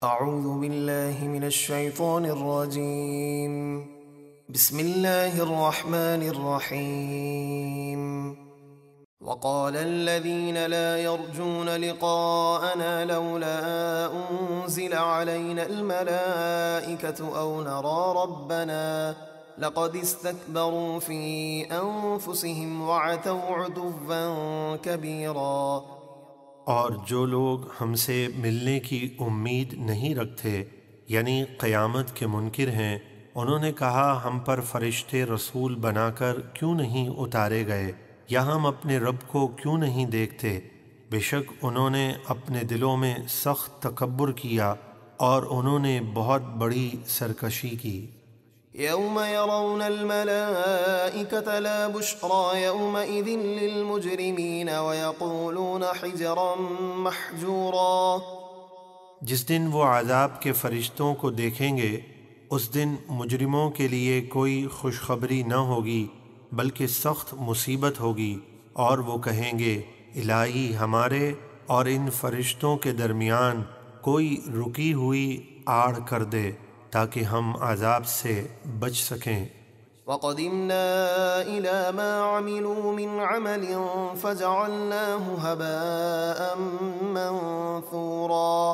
أعوذ بالله من الشيطان الرجيم. بسم الله الرحمن الرحيم. وقال الذين لا يرجون لقاءنا لولا أنزل علينا الملائكة أو نرى ربنا لقد استكبروا في أنفسهم وعتوا عتوا كبيرا۔ اور جو لوگ ہم سے ملنے کی امید نہیں رکھتے یعنی قیامت کے منکر ہیں، انہوں نے کہا ہم پر فرشتے رسول بنا کر کیوں نہیں اتارے گئے، یا ہم اپنے رب کو کیوں نہیں دیکھتے۔ بے شک انہوں نے اپنے دلوں میں سخت تکبر کیا اور انہوں نے بہت بڑی سرکشی کی۔ يوم يرون الملائكة لا بشرى يومئذ للمجرمين ويقولون حجرا محجورا۔ جس دن وہ عذاب کے فرشتوں کو دیکھیں گے، اس دن مجرموں کے لیے کوئی خوشخبری نہ ہوگی بلکہ سخت مصیبت ہوگی، اور وہ کہیں گے الہی ہمارے اور ان فرشتوں کے درمیان کوئی رکی ہوئی آڑ کر دے تاکہ ہم عذاب سے بچ سکیں۔ وَقَدِمْنَا إِلَى مَا عَمِلُوا مِنْ عَمَلٍ فَجَعَلْنَاهُ هَبَاءً مَنْثُورًا۔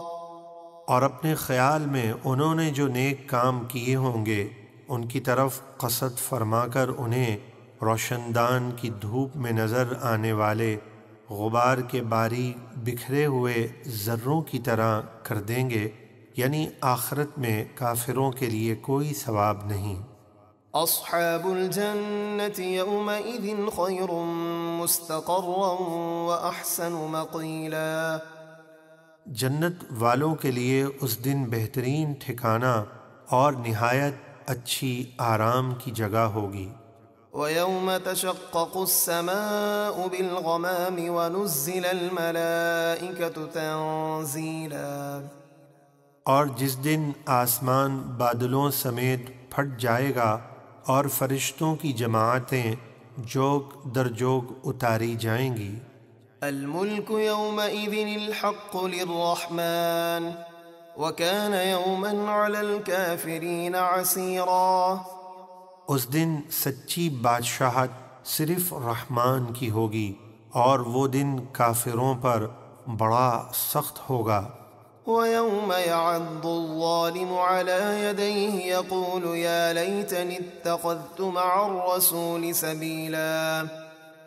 اور اپنے خیال میں انہوں نے جو نیک کام کیے ہوں گے ان کی طرف قصد فرما کر انہیں روشندان کی دھوپ میں نظر آنے والے غبار کے باریک بکھرے ہوئے ذروں کی طرح کر دیں گے، یعنی آخرت میں کافروں کے لیے کوئی ثواب نہیں۔ اصحاب الجنة يومئذ خير مستقرا واحسن مقيلا۔ جنت والوں کے لیے اس دن بہترین ٹھکانہ اور نہایت اچھی آرام کی جگہ ہوگی۔ وَيَوْمَ تَشَقَّقُ السَّمَاءُ بِالْغَمَامِ وَنُزِّلَ الْمَلَائِكَةُ تَنزِيلًا۔ اور جس دن آسمان بادلوں سمیت پھٹ جائے گا اور فرشتوں کی جماعتیں جوگ در جوگ اتاری جائیں گی۔ الملك يومئذ الحق للرحمن وكان يوما على الكافرين عسيرا۔ اس دن سچی بادشاہت صرف رحمان کی ہوگی اور وہ دن کافروں پر بڑا سخت ہوگا۔ وَيَوْمَ يَعَضُّ الظَّالِمُ عَلَى يَدَيْهِ يَقُولُ يَا لَيْتَنِي اتَّخَذْتُ مَعَ الرَّسُولِ سَبِيلًا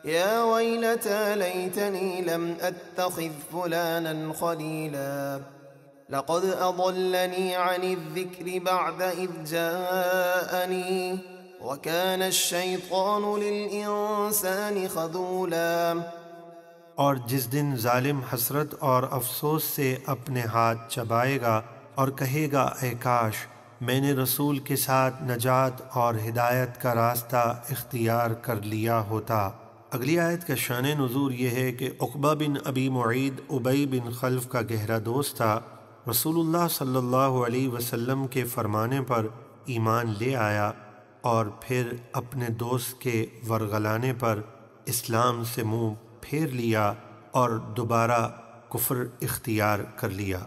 يَا وَيْلَتَى لَيْتَنِي لَمْ أَتَّخِذْ فُلَانًا خَلِيلًا لَقَدْ أَضَلَّنِي عَنِ الذِّكْرِ بَعْدَ إِذْ جَاءَنِي وَكَانَ الشَّيْطَانُ لِلْإِنسَانِ خَذُولًا۔ اور جس دن ظالم حسرت اور افسوس سے اپنے ہاتھ چبائے گا اور کہے گا اے کاش میں نے رسول کے ساتھ نجات اور ہدایت کا راستہ اختیار کر لیا ہوتا۔ اگلی آیت کا شان نزول یہ ہے کہ عقبہ بن ابی معید ابی بن خلف کا گہرا دوست تھا۔ رسول اللہ صلی اللہ علیہ وسلم کے فرمانے پر ایمان لے آیا اور پھر اپنے دوست کے ورغلانے پر اسلام سے منہ پھیر لیا اور دوبارہ کفر اختیار کر لیا۔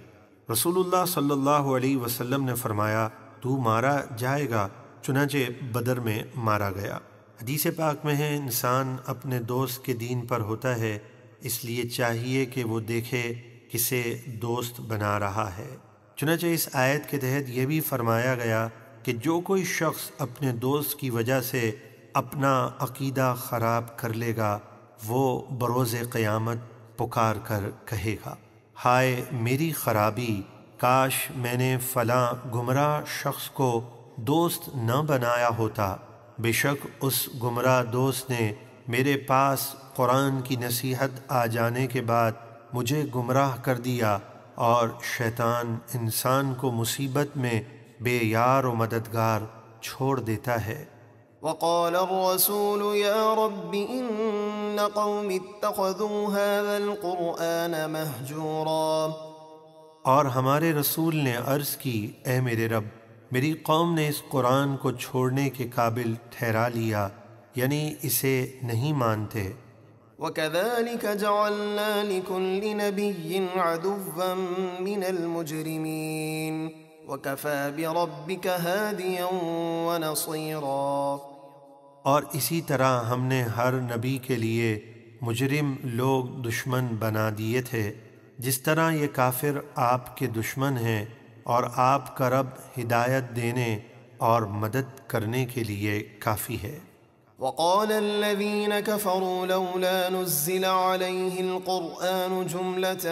رسول اللہ صلی اللہ علیہ وسلم نے فرمایا تو مارا جائے گا، چنانچہ بدر میں مارا گیا۔ حدیث پاک میں ہے انسان اپنے دوست کے دین پر ہوتا ہے، اس لیے چاہیے کہ وہ دیکھے کسے دوست بنا رہا ہے۔ چنانچہ اس آیت کے تحت یہ بھی فرمایا گیا کہ جو کوئی شخص اپنے دوست کی وجہ سے اپنا عقیدہ خراب کر لے گا وہ بروز قیامت پکار کر کہے گا ہائے میری خرابی، کاش میں نے فلاں گمراہ شخص کو دوست نہ بنایا ہوتا۔ بے شک اس گمراہ دوست نے میرے پاس قرآن کی نصیحت آ جانے کے بعد مجھے گمراہ کر دیا، اور شیطان انسان کو مصیبت میں بے یار و مددگار چھوڑ دیتا ہے۔ وقال الرسول يا رب إن قوم اتخذوا هذا القرآن مهجورا۔ اور ہمارے رسول نے عرض کی اے میرے رب میری قوم نے اس قرآن کو چھوڑنے کے قابل ٹھہرا لیا، یعنی اسے نہیں مانتے۔ وكذلك جعلنا لكل نبي عدوا من المجرمين وكفى بربك هاديا ونصيرا۔ اور اسی طرح ہم نے ہر نبی کے لیے مجرم لوگ دشمن بنا دیے تھے، جس طرح یہ کافر آپ کے دشمن ہیں، اور آپ کا رب ہدایت دینے اور مدد کرنے کے لیے کافی ہے۔ وقال الذين كفروا لولا نزل عليه القرآن جملة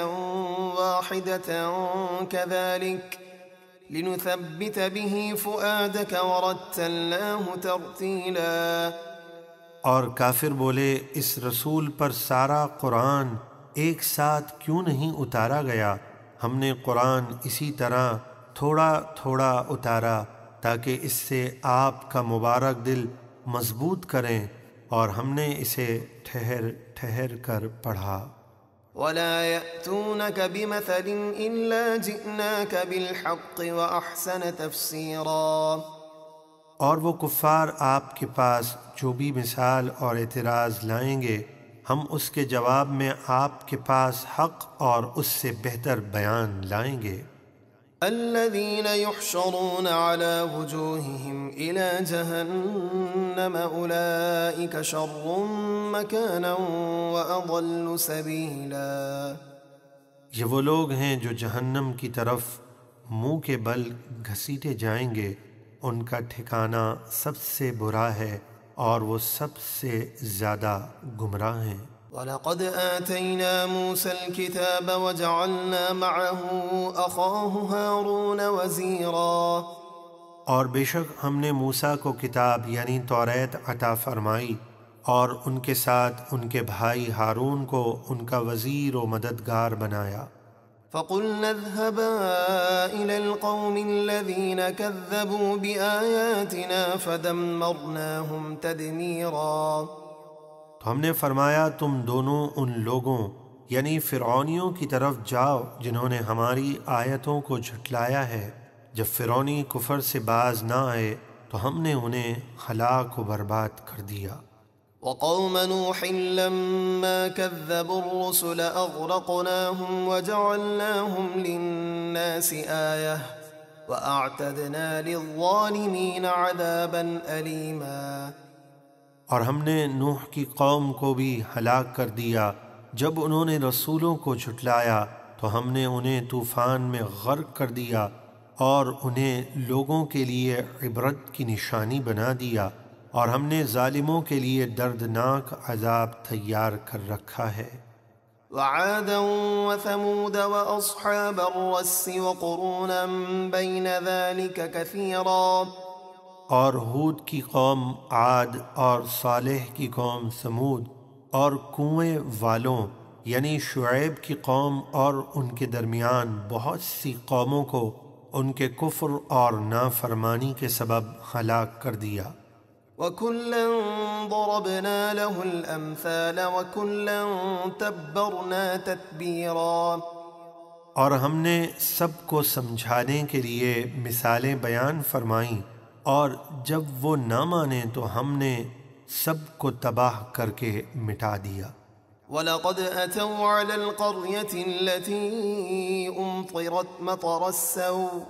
واحدة كذلك لنثبت به فؤادك ورتلناه ترتیلا۔ اور کافر بولے، اس رسول پر سارا قرآن ایک ساتھ کیوں نہیں اتارا گیا؟ ہم نے قرآن اسی طرح تھوڑا تھوڑا اتارا تاکہ اس سے آپ کا مبارک دل مضبوط کریں، اور ہم نے اسے ٹھہر ٹھہر کر پڑھا۔ ولا يأتونك بمثل إلا جئناك بالحق وأحسن تفسيرا۔ اور وہ کفار آپ کے پاس جو بھی مثال اور اعتراض لائیں گے، ہم اس کے جواب میں آپ کے پاس حق اور اس سے بہتر بیان لائیں گے۔ الذين يحشرون على وجوههم إلى جهنم أولئك شر مكانا وأضل سبيلا۔ یہ وہ لوگ ہیں جو جہنم کی طرف منہ کے بل گھسیٹے جائیں گے، ان کا ٹھکانہ سب سے برا ہے اور وہ سب سے زیادہ گمراہ ہیں۔ وَلَقَدْ آتَيْنَا مُوسَى الْكِتَابَ وَجَعَلْنَا مَعَهُ أَخَاهُ هَارُونَ وَزِيرًا۔ اور بے شک ہم نے موسیٰ کو کتاب یعنی توریت عطا فرمائی، اور ان کے ساتھ ان کے بھائی ہارون کو ان کا وزیر و مددگار بنایا۔ فَقُلْنَا اذْهَبَا إِلَى الْقَوْمِ الَّذِينَ كَذَّبُوا بِآيَاتِنَا فَدَمَّرْنَاهُمْ تَدْمِيرًا۔ تو ہم نے فرمایا، تم دونوں ان لوگوں یعنی فرعونیوں کی طرف جاؤ جنہوں نے ہماری آیتوں کو جھٹلایا ہے۔ جب فرعونی کفر سے باز نہ آئے تو ہم نے انہیں ہلاک و برباد کر دیا۔ وقوم نوح لما كذبوا الرسل أغرقناهم وجعلناهم للناس آية وأعتدنا للظالمين عذابا أليما۔ اور ہم نے نوح کی قوم کو بھی ہلاک کر دیا۔ جب انہوں نے رسولوں کو جھٹلایا تو ہم نے انہیں طوفان میں غرق کر دیا اور انہیں لوگوں کے لیے عبرت کی نشانی بنا دیا، اور ہم نے ظالموں کے لیے دردناک عذاب تیار کر رکھا ہے۔ وعادا وثمود وأصحاب الرس وقرونا بين ذلك كثيرا۔ اور ہود کی قوم عاد اور صالح کی قوم ثمود اور کنویں والوں یعنی شعیب کی قوم اور ان کے درمیان بہت سی قوموں کو ان کے کفر اور نافرمانی کے سبب ہلاک کر دیا۔ وَكُلًّا ضَرَبْنَا لَهُ الْأَمْثَالَ وَكُلًّا تَبَّرْنَا تَتْبِيرًا۔ اور ہم نے سب کو سمجھانے کے لیے مثالیں بیان فرمائیں، اور جب وہ نہ مانیں تو ہم نے سب کو تباہ کر کے مٹا دیا۔ وَلَقَدْ أَتَوْا عَلَى الْقَرْيَةِ الَّتِي أُمْطِرَتْ مَطَرَ السَّوْءِ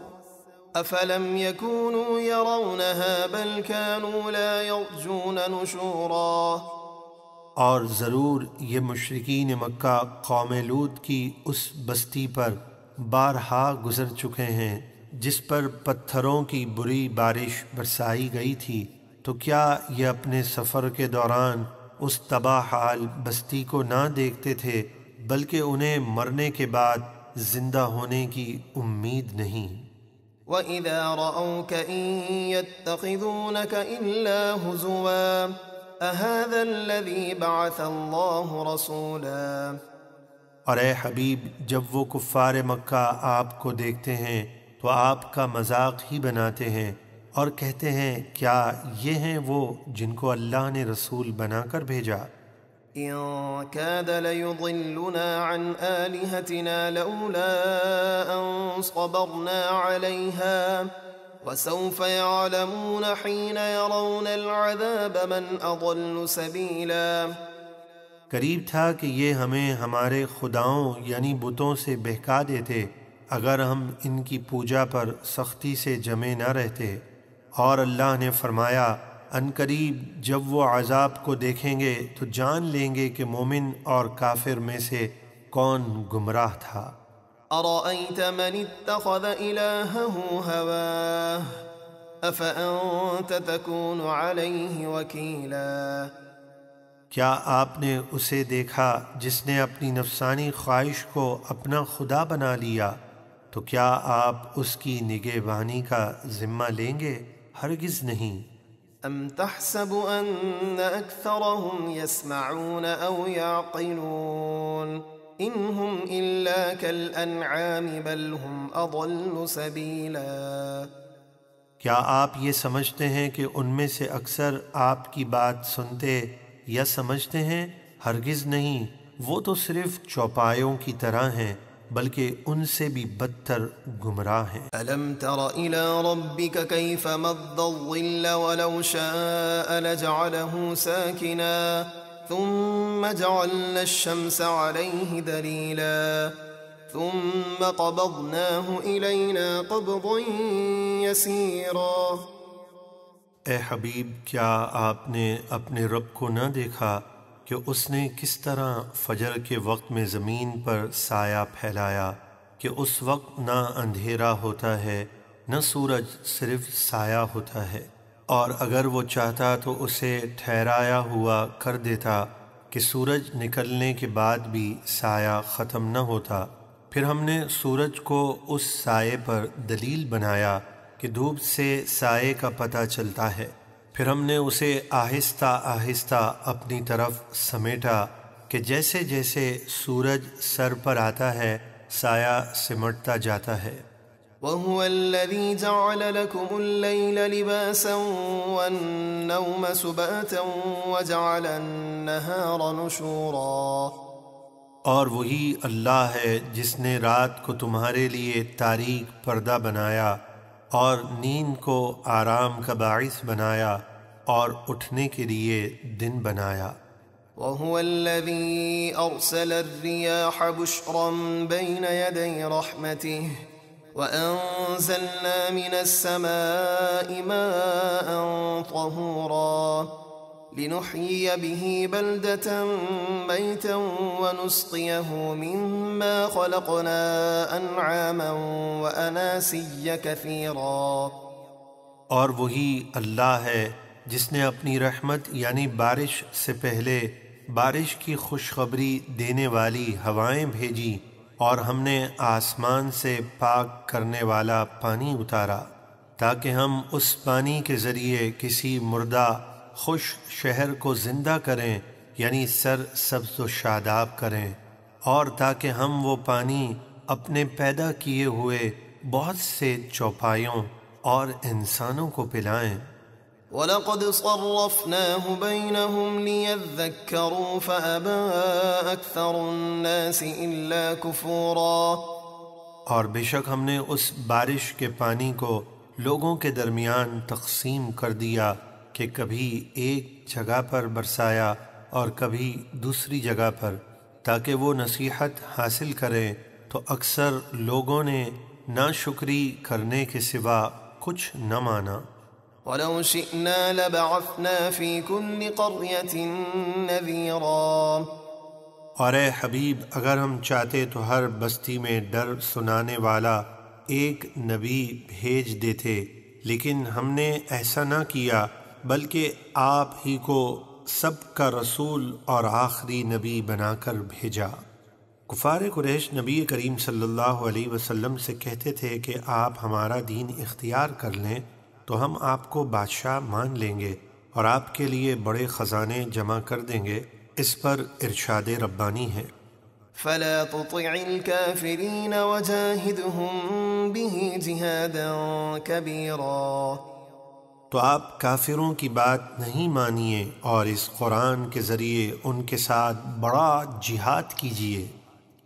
أَفَلَمْ يَكُونُوا يَرَوْنَهَا بَلْ كَانُوا لَا يَرْجُونَ نُشُورًا۔ اور ضرور یہ مشرکین مکہ قوم لوط کی اس بستی پر بارہا گزر چکے ہیں جس پر پتھروں کی بری بارش برسائی گئی تھی، تو کیا یہ اپنے سفر کے دوران اس تباہ حال بستی کو نہ دیکھتے تھے، بلکہ انہیں مرنے کے بعد زندہ ہونے کی امید نہیں۔ وَإِذَا رَأَوْكَ إِن يَتَّخِذُونَكَ إِلَّا هُزُوًا أَهَذَا الَّذِي بَعَثَ اللَّهُ رَسُولًا۔ اور اے حبیب، جب وہ کفار مکہ آپ کو دیکھتے ہیں تو آپ کا مذاق ہی بناتے ہیں اور کہتے ہیں، کیا یہ ہیں وہ جن کو اللہ نے رسول بنا کر بھیجا؟ إِن كَادَ لَيُضِلُّنَا عَنْ آلِهَتِنَا لَوْلَا أَن صَبَرْنَا عَلَيْهَا وَسَوْفَ يَعْلَمُونَ حِينَ يَرَوْنَ الْعَذَابَ مَنْ أَضَلُّ سَبِيلًا۔ قریب تھا کہ یہ ہمیں ہمارے خداؤں یعنی بتوں سے بہکا دیتے اگر ہم ان کی پوجا پر سختی سے جمے نہ رہتے۔ اور اللہ نے فرمایا ان قریب جب وہ عذاب کو دیکھیں گے تو جان لیں گے کہ مومن اور کافر میں سے کون گمراہ تھا۔ أرأيت من اتخذ إلهه هواه أفأنت تكون عليه وكيلا؟ کیا آپ نے اسے دیکھا جس نے اپنی نفسانی خواہش کو اپنا خدا بنا لیا؟ تو کیا آپ اس کی نگہبانی کا ذمہ لیں گے؟ ہرگز نہیں۔ أم تحسب أن أكثرهم يسمعون أو يعقلون إن هم إلا كالأنعام بل هم أضل سبيلا۔ کیا آپ یہ سمجھتے ہیں کہ ان میں سے اکثر آپ کی بات سنتے یا سمجھتے ہیں؟ ہرگز نہیں، وہ تو صرف چوپایوں کی طرح ہیں بلکہ ان سے بھی بدتر گمراہ ہیں۔ ألم تر إلى ربك كيف مد الظل ولو شاء لجعله ساكنا ثم جعلنا الشمس عليه دليلا ثم قبضناه إلينا قبضا يسيرا۔ اے حبیب، کیا آپ نے اپنے رب کو نہ دیکھا کہ اس نے کس طرح فجر کے وقت میں زمین پر سایہ پھیلایا کہ اس وقت نہ اندھیرا ہوتا ہے نہ سورج، صرف سایہ ہوتا ہے، اور اگر وہ چاہتا تو اسے ٹھہرایا ہوا کر دیتا کہ سورج نکلنے کے بعد بھی سایہ ختم نہ ہوتا۔ پھر ہم نے سورج کو اس سائے پر دلیل بنایا کہ دھوپ سے سائے کا پتہ چلتا ہے، پھر ہم نے اسے آہستہ آہستہ اپنی طرف سمیٹا کہ جیسے جیسے سورج سر پر آتا ہے سایہ سمٹتا جاتا ہے۔ وهو الذي جعل لكم الليل لباسا والنوم سباتا وجعل النهار نشورا۔ اور وہی اللہ ہے جس نے رات کو تمہارے لیے تاریک پردہ بنایا اور نیند کو آرام کا باعث بنایا اور اٹھنے کے لیے دن بنایا۔ وهو الذي أرسل الرياح بشرا بين يدي رحمته وأنزلنا من السماء ماء طهورا لنحيي به بلدة ميتا ونسقيه مما خلقنا أنعاما وأناسيا كثيرا۔ اور وہی اللہ ہے جس نے اپنی رحمت یعنی بارش سے پہلے بارش کی خوشخبری دینے والی ہوائیں بھیجی اور ہم نے آسمان سے پاک کرنے والا پانی اتارا تاکہ ہم اس پانی کے ذریعے کسی مردہ خوش شہر کو زندہ کریں یعنی سر سبز و شاداب کریں، اور تاکہ ہم وہ پانی اپنے پیدا کیے ہوئے بہت سے چوپایوں اور انسانوں کو پلائیں۔ وَلَقَدْ صَرَّفْنَاهُ بَيْنَهُمْ لِيَذَّكَّرُوا فَأَبَى أَكْثَرُ النَّاسِ إِلَّا كُفُورًا۔ اور بے شک ہم نے اس بارش کے پانی کو لوگوں کے درمیان تقسیم کر دیا کہ کبھی ایک جگہ پر برسایا اور کبھی دوسری جگہ پر، تاکہ وہ نصیحت حاصل کریں، تو اکثر لوگوں نے ناشکری کرنے کے سوا کچھ نہ مانا۔ وَلَوْ شِئْنَا لَبَعَثْنَا فِي كُلِّ قَرْيَةٍ نَذِيرًا۔ اور اے حبیب، اگر ہم چاہتے تو ہر بستی میں ڈر سنانے والا ایک نبی بھیج دیتے، لیکن ہم نے ایسا نہ کیا بلکہ آپ ہی کو سب کا رسول اور آخری نبی بنا کر بھیجا۔ کفار قریش نبی کریم صلی اللہ علیہ وسلم سے کہتے تھے کہ آپ ہمارا دین اختیار کر لیں تو ہم آپ کو بادشاہ مان لیں گے اور آپ کے لیے بڑے خزانے جمع کر دیں گے۔ اس پر ارشاد ربانی ہے، فَلَا تُطِعِ الْكَافِرِينَ وَجَاهِدْهُمْ بِهِ جِهَادًا كَبِيرًا۔ تو آپ کافروں کی بات نہیں مانیے اور اس قرآن کے ذریعے ان کے ساتھ بڑا جہاد کیجیے۔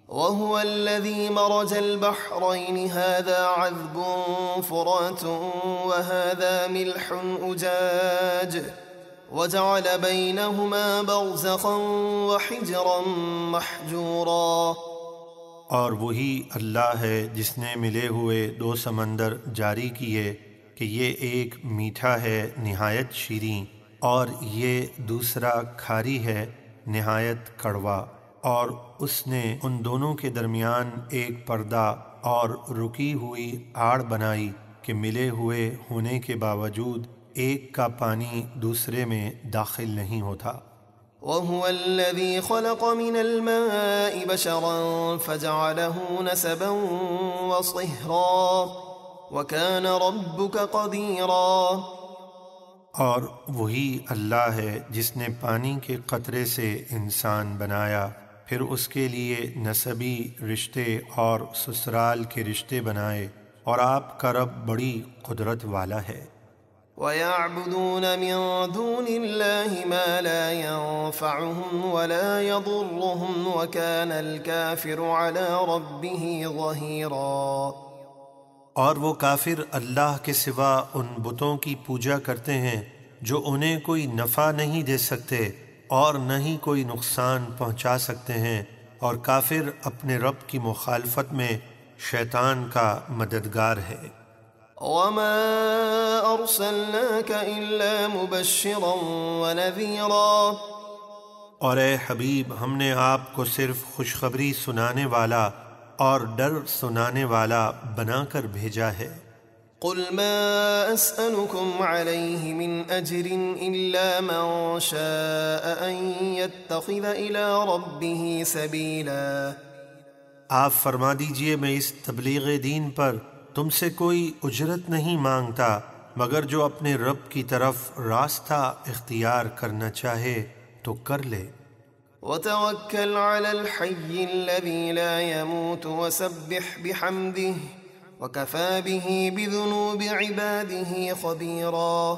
وَهُوَ الَّذِي مَرَجَ الْبَحْرَيْنِ هَذَا عَذْبٌ فُرَاتٌ وَهَذَا مِلْحٌ أُجَاجٌ وجعل بينهما برزخا وحجرا محجورا۔ اور وہی اللہ ہے جس نے ملے ہوئے دو سمندر جاری کیے کہ یہ ایک میٹھا ہے نہایت شیریں اور یہ دوسرا کھاری ہے نہایت کڑوا، اور اس نے ان دونوں کے درمیان ایک پردہ اور رکی ہوئی آڑ بنائی کہ ملے ہوئے ہونے کے باوجود ایک کا پانی دوسرے میں داخل نہیں ہوتا۔ وهو الذي خلق من الماء بشرا فجعله نسبا وصهرا وكان ربك قديرا۔ اور وہی اللہ ہے جس نے پانی کے قطرے سے انسان بنایا، پھر اس کے لیے نسبی رشتے اور سسرال کے رشتے بنائے، اور آپ کا رب بڑی قدرت والا ہے۔ وَيَعْبُدُونَ مِن دُونِ اللَّهِ مَا لَا يَنفَعُهُمْ وَلَا يَضُرُّهُمْ وَكَانَ الْكَافِرُ عَلَى رَبِّهِ ظَهِيرًا۔ اور وہ کافر اللہ کے سوا ان بتوں کی پوجا کرتے ہیں جو انہیں کوئی نفع نہیں دے سکتے اور نہ ہی کوئی نقصان پہنچا سکتے ہیں، اور کافر اپنے رب کی مخالفت میں شیطان کا مددگار ہے۔ وَمَا أَرْسَلْنَاكَ إِلَّا مُبَشِّرًا وَنَذِيرًا۔ اور اے حبیب، ہم نے آپ کو صرف خوشخبری سنانے والا اور ڈر سنانے والا بنا کر بھیجا ہے۔ قُلْ مَا أَسْأَلُكُمْ عَلَيْهِ مِنْ أَجْرٍ إِلَّا مَنْ شَاءَ أَنْ يَتَّخِذَ إِلَى رَبِّهِ سَبِيلًا۔ آپ فرما دیجئے میں اس تبلیغ دین پر تم سے کوئی اجرت نہیں مانگتا مگر جو اپنے رب کی طرف راستہ اختیار کرنا چاہے تو کر لے۔ وَتَوَكَّلْ عَلَى الْحَيِّ الَّذِي لَا يَمُوتُ وَسَبِّحْ بِحَمْدِهِ وَكَفَى بِهِ بِذُنُوبِ عِبَادِهِ خَبِيرًا۔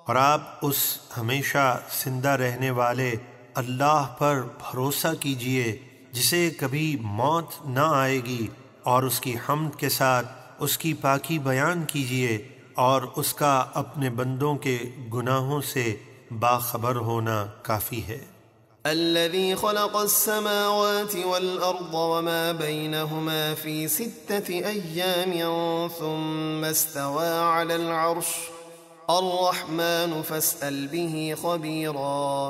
اور آپ اس ہمیشہ زندہ رہنے والے اللہ پر بھروسہ کیجئے جسے کبھی موت نہ آئے گی، اور اس کی حمد کے ساتھ اس کی پاکی بیان کیجئے، اور اس کا اپنے بندوں کے گناہوں سے باخبر ہونا کافی ہے۔ الذي خلق السماوات والأرض وما بينهما في 6 أيام ثم استوى على العرش الرحمن فاسأل به خبيرا۔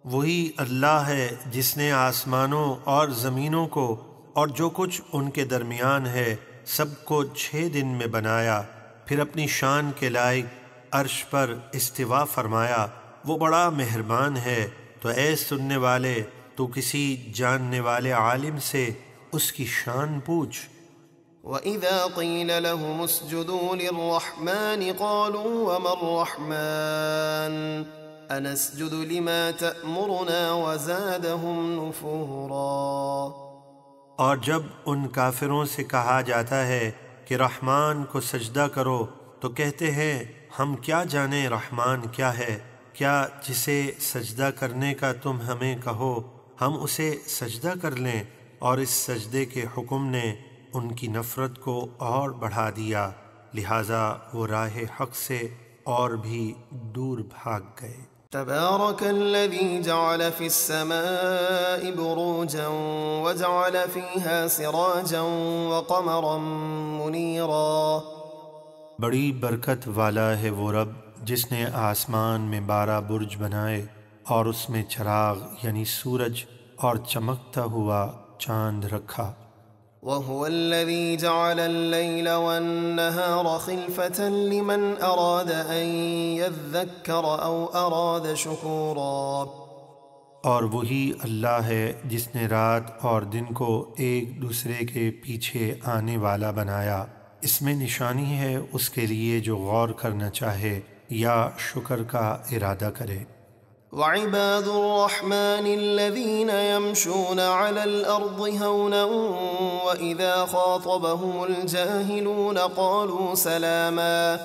وہی اللہ ہے جس نے آسمانوں اور زمینوں کو اور جو کچھ ان کے درمیان ہے سب کو 6 دن میں بنایا، پھر اپنی شان کے لائق عرش پر استوا فرمایا، وہ بڑا مہربان ہے۔ تو اے سننے والے، تو کسی جاننے والے عالم سے اس کی شان پوچھ۔ وَإِذَا قِيلَ لَهُمُ اسْجُدُوا لِلرَّحْمَنِ قَالُوا وَمَا الرَّحْمَنُ أَنَسْجُدُ لِمَا تَأْمُرُنَا وَزَادَهُمْ نُفُورًا۔ اور جب ان کافروں سے کہا جاتا ہے کہ رحمان کو سجدہ کرو تو کہتے ہیں ہم کیا جانیں رحمان کیا ہے، کیا جسے سجدہ کرنے کا تم ہمیں کہو ہم اسے سجدہ کر لیں، اور اس سجدے کے حکم نے ان کی نفرت کو اور بڑھا دیا، لہٰذا وہ راہ حق سے اور بھی دور بھاگ گئے۔ تبارك الذي جعل في السماء بروجا وجعل فيها سراجا وقمرا منيرا۔ بڑی برکت والا ہے وہ رب جس نے آسمان میں 12 برج بنائے اور اس میں چراغ یعنی سورج اور چمکتا ہوا چاند رکھا۔ وهو الذي جعل الليل والنهار خلفة لمن أراد أن يذكر أو أراد شكورا۔ اور وہی اللہ ہے جس نے رات اور دن کو ایک دوسرے کے پیچھے آنے والا بنایا، اس میں نشانی ہے اس کے لیے جو غور کرنا چاہے یا شکر کا ارادہ کرے۔ وعباد الرحمن الذين يمشون على الأرض هونا وإذا خاطبهم الجاهلون قالوا سلاما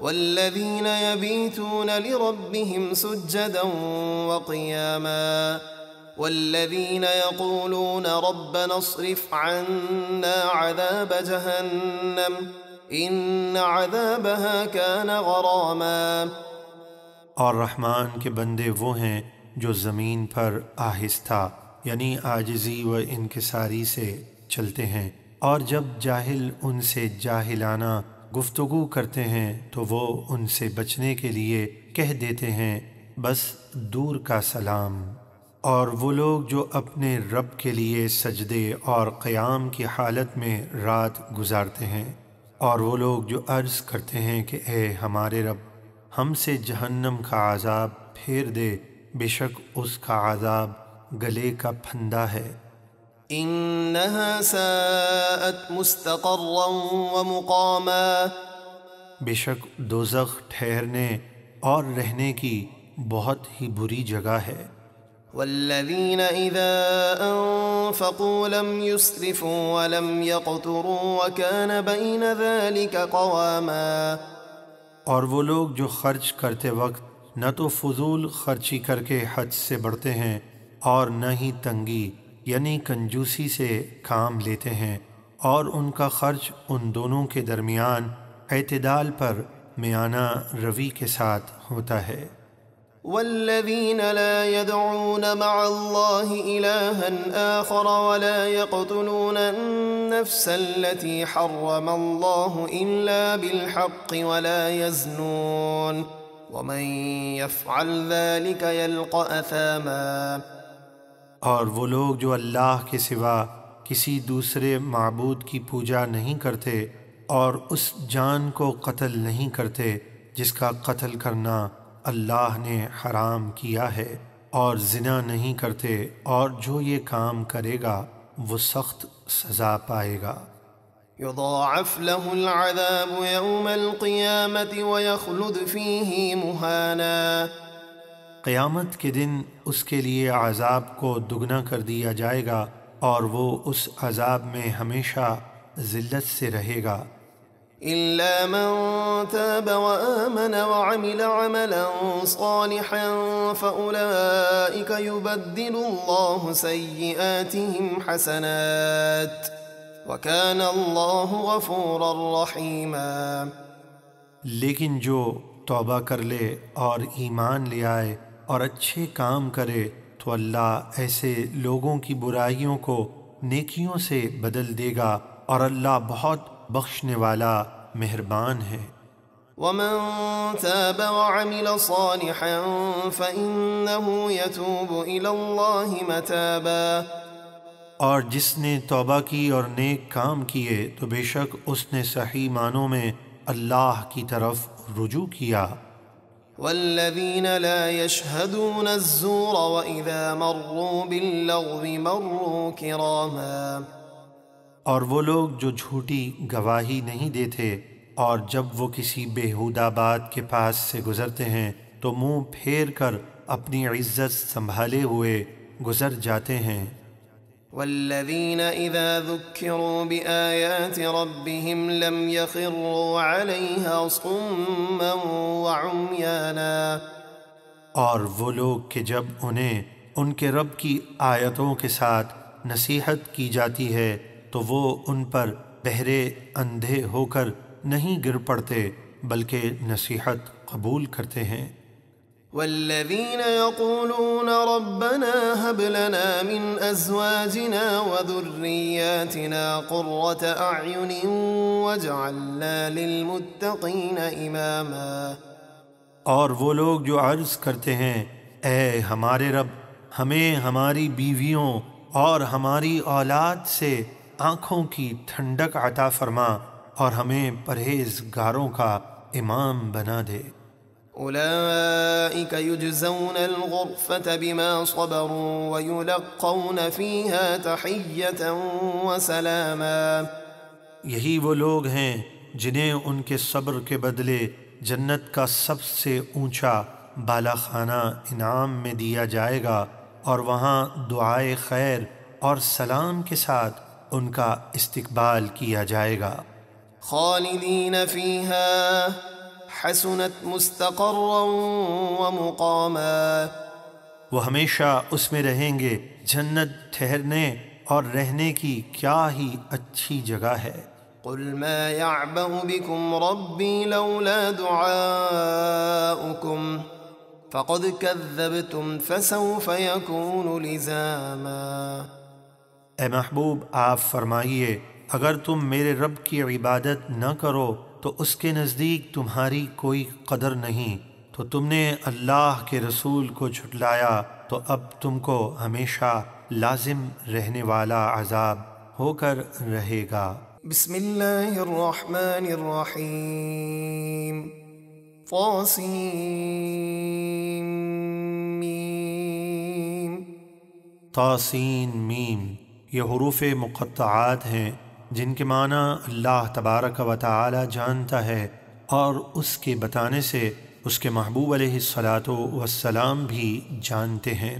والذين يبيتون لربهم سجدا وقياما والذين يقولون ربنا اصرف عنا عذاب جهنم إن عذابها كان غراما اور رحمان کے بندے وہ ہیں جو زمین پر آہستہ یعنی عاجزی و انکساری سے چلتے ہیں، اور جب جاہل ان سے جاہلانہ گفتگو کرتے ہیں تو وہ ان سے بچنے کے لیے کہہ دیتے ہیں بس دور کا سلام۔ اور وہ لوگ جو اپنے رب کے لیے سجدے اور قیام کی حالت میں رات گزارتے ہیں، اور وہ لوگ جو عرض کرتے ہیں کہ اے ہمارے رب ہم سے جہنم کا عذاب پھیر دے، بے شک اس کا عذاب گلے کا پھندا ہے۔ انہا ساءت مستقرا ومقاما، بے شک دوزخ ٹھہرنے اور رہنے کی بہت ہی بری جگہ ہے۔ والذین اذا انفقوا لم يسرفوا ولم يقتروا وكان بین ذلك قواما، اور وہ لوگ جو خرچ کرتے وقت نہ تو فضول خرچی کر کے حد سے بڑھتے ہیں اور نہ ہی تنگی یعنی کنجوسی سے کام لیتے ہیں، اور ان کا خرچ ان دونوں کے درمیان اعتدال پر میانہ روی کے ساتھ ہوتا ہے۔ والذین لا يدعون مع اللہ الہا آخر ولا يقتلون النفس التي حرم اللہ الا بالحق ولا يزنون ومن يفعل ذلك يلقى اثاما، اور وہ لوگ جو اللہ کے سوا کسی دوسرے معبود کی پوجا نہیں کرتے اور اس جان کو قتل نہیں کرتے جس کا قتل کرنا اللہ نے حرام کیا ہے، اور زنا نہیں کرتے، اور جو یہ کام کرے گا وہ سخت سزا پائے گا۔ يضاعف له العذاب يوم القيامة ويخلد فيه مهانا، قیامت کے دن اس کے لیے عذاب کو دگنا کر دیا جائے گا اور وہ اس عذاب میں ہمیشہ ذلت سے رہے گا۔ إلا من تاب وآمن وعمل عملا صالحا فأولئك يبدل الله سيئاتهم حسنات وكان الله غفورا رحيما، لیکن جو توبہ کر لے اور ایمان لے آئے اور اچھے کام کرے تو اللہ ایسے لوگوں کی برائیوں کو نیکیوں سے بدل دے گا، اور اللہ بہت بخشنے والا مہربان ہے۔ ومن تاب وعمل صالحا فإنه يتوب إلى الله متابا، اور جس نے توبہ کی اور نیک کام کیے تو بے شک اس نے صحیح معنوں میں اللہ کی طرف رجوع کیا۔ والذین لا يشهدون الزور وإذا مروا باللغو مروا كراما، اور وہ لوگ جو جھوٹی گواہی نہیں دیتے اور جب وہ کسی بیہودہ بات کے پاس سے گزرتے ہیں تو منہ پھیر کر اپنی عزت سنبھالے ہوئے گزر جاتے ہیں۔ والذین اذا ذکروا بآیات ربهم لم يخروا علیہا صما وعمیانا، اور وہ لوگ کہ جب انہیں ان کے رب کی آیتوں کے ساتھ نصیحت کی جاتی ہے تو وہ ان پر بہرے اندھے ہو کر نہیں گر پڑتے بلکہ نصیحت قبول کرتے ہیں۔ والذین یقولون ربنا هب لنا من ازواجنا وذریاتنا قرة اعین واجعلنا للمتقین اماما، اور وہ لوگ جو عرض کرتے ہیں اے ہمارے رب ہمیں ہماری بیویوں اور ہماری اولاد سے آنکھوں کی ٹھنڈک عطا فرما اور ہمیں پرہیزگاروں کا امام بنا دے۔ اولئک یجزون الغرفة بما صبروا ویلقون فیہا تحیۃ وسلاما، یہی وہ لوگ ہیں جنہیں ان کے صبر کے بدلے جنت کا سب سے اونچا بالا خانہ انعام میں دیا جائے گا، اور وہاں دعائے خیر اور سلام کے ساتھ ان کا استقبال کیا جائے گا۔ خالدین فیہا حسنت مستقرا ومقاما، وہ ہمیشہ اس میں رہیں گے، جنت ٹھہرنے اور رہنے کی کیا ہی اچھی جگہ ہے۔ قل ما يعبأ بكم ربی لولا دعاؤکم فقد كذبتم فسوف يكون لزاما۔ اے محبوب آپ فرمائیے اگر تم میرے رب کی عبادت نہ کرو تو اس کے نزدیک تمہاری کوئی قدر نہیں، تو تم نے اللہ کے رسول کو جھٹلایا تو اب تم کو ہمیشہ لازم رہنے والا عذاب ہو کر رہے گا۔ بسم اللہ الرحمن الرحیم طاسیم طاسین میم، یہ حروف مقطعات ہیں جن کے معنی اللہ تبارک و تعالی جانتا ہے اور اس کے بتانے سے اس کے محبوب علیہ السلام بھی جانتے ہیں۔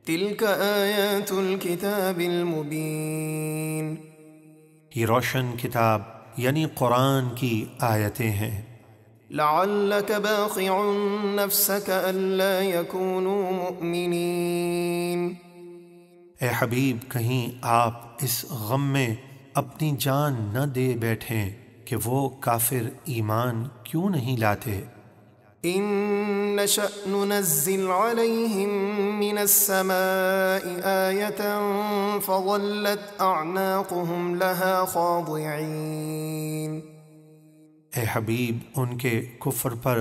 تلک آیات الکتاب المبین، یہ روشن کتاب یعنی قرآن کی آیتیں ہیں۔ لعلک باخع نفسک الا یکونوا مؤمنین، اے حبیب کہیں آپ اس غم میں اپنی جان نہ دے بیٹھیں کہ وہ کافر ایمان کیوں نہیں لاتے۔ ان نشأ ننزل علیہم من السماء آیۃ فظلت اعناقهم لها خاضعین، اے حبیب ان کے کفر پر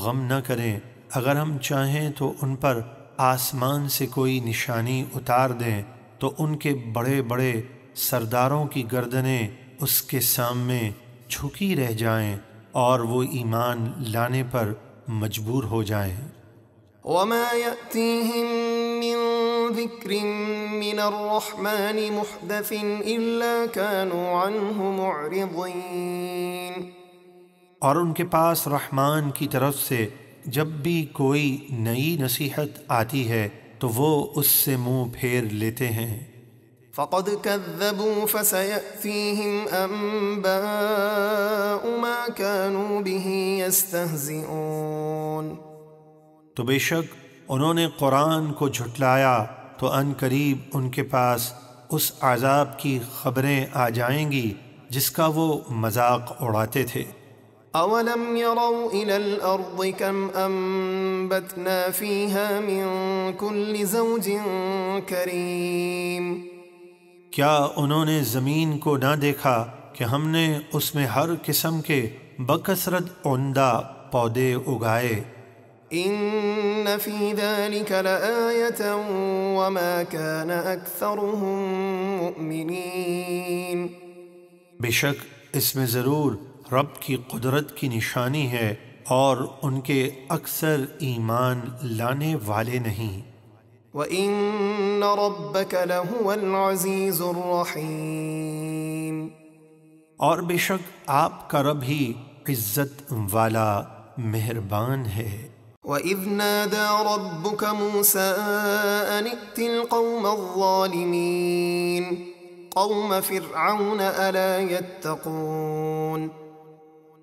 غم نہ کریں، اگر ہم چاہیں تو ان پر آسمان سے کوئی نشانی اتار دیں تو ان کے بڑے بڑے سرداروں کی گردنیں اس کے سامنے جھکی رہ جائیں اور وہ ایمان لانے پر مجبور ہو جائیں۔ وما يأتيهم من ذكر من الرحمن محدث إلا كانوا عنه معرضين، اور ان کے پاس رحمان کی طرف سے جب بھی کوئی نئی نصیحت آتی ہے تو وہ اس سے منہ پھیر لیتے ہیں۔ فقد كذبوا فسيأتيهم أنباء ما كانوا به يستهزئون، تو بے شک انہوں نے قرآن کو جھٹلایا تو ان قریب ان کے پاس اس عذاب کی خبریں آ جائیں گی جس کا وہ مذاق اڑاتے تھے۔ اولم يروا الى الارض كم انبتنا فيها من كل زوج كريم، کیا انہوں نے زمین کو نہ دیکھا کہ ہم نے اس میں ہر قسم کے بکثرت عمدہ پودے اگائے۔ ان في ذلك لآية وما كان اكثرهم مؤمنين، بے شک اس میں ضرور رب کی قدرت کی نشانی ہے اور ان کے اکثر ایمان لانے والے نہیں۔ وَإِنَّ رَبَّكَ لَهُوَ الْعَزِيزُ الرَّحِيمُ، اور بے شک آپ کا رب ہی عزت والا مہربان ہے۔ وَإِذْ نَادَى رَبُّكَ مُوسَىٰ أَنِ ائْتِ الْقَوْمَ الظَّالِمِينَ قَوْمَ فِرْعَوْنَ أَلَا يَتَّقُونَ،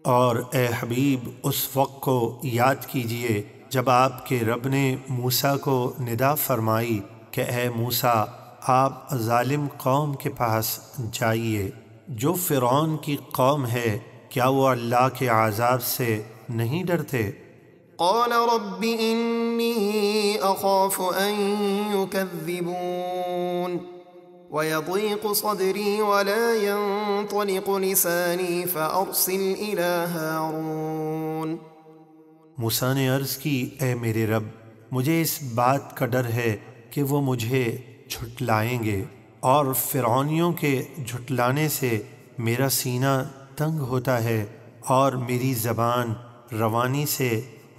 اور اے حبیب اس وقت کو یاد کیجئے جب آپ کے رب نے موسیٰ کو ندا فرمائی کہ اے موسیٰ آپ ظالم قوم کے پاس جائیے جو فرعون کی قوم ہے، کیا وہ اللہ کے عذاب سے نہیں ڈرتے؟ قال رب إني أخاف أن يكذبون ويضيق صدري ولا ينطلق لساني فأرسل إلى هارون۔ موسیٰ نے عرض کی اے میرے رب مجھے اس بات کا ڈر ہے کہ وہ مجھے جھٹلائیں گے اور فرعونیوں کے جھٹلانے سے میرا سینہ تنگ ہوتا ہے اور میری زبان روانی سے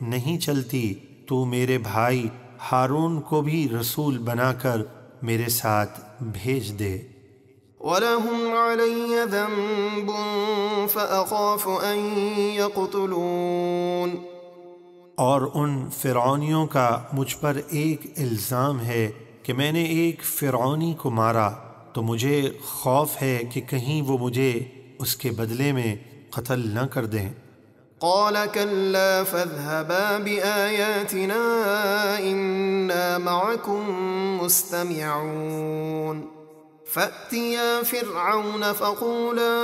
نہیں چلتی، تو میرے بھائی ہارون کو بھی رسول بنا کر میرے ساتھ بھیج دے۔ وَلَهُمْ عَلَيَّ ذَنبٌ فَأَخَافُ أَن يَقْتُلُونِ، اور ان فرعونیوں کا مجھ پر ایک الزام ہے کہ میں نے ایک فرعونی کو مارا، تو مجھے خوف ہے کہ کہیں وہ مجھے اس کے بدلے میں قتل نہ کر دیں۔ قال كلا فاذهبا بآياتنا إنا معكم مستمعون، فأتيا فرعون فقولا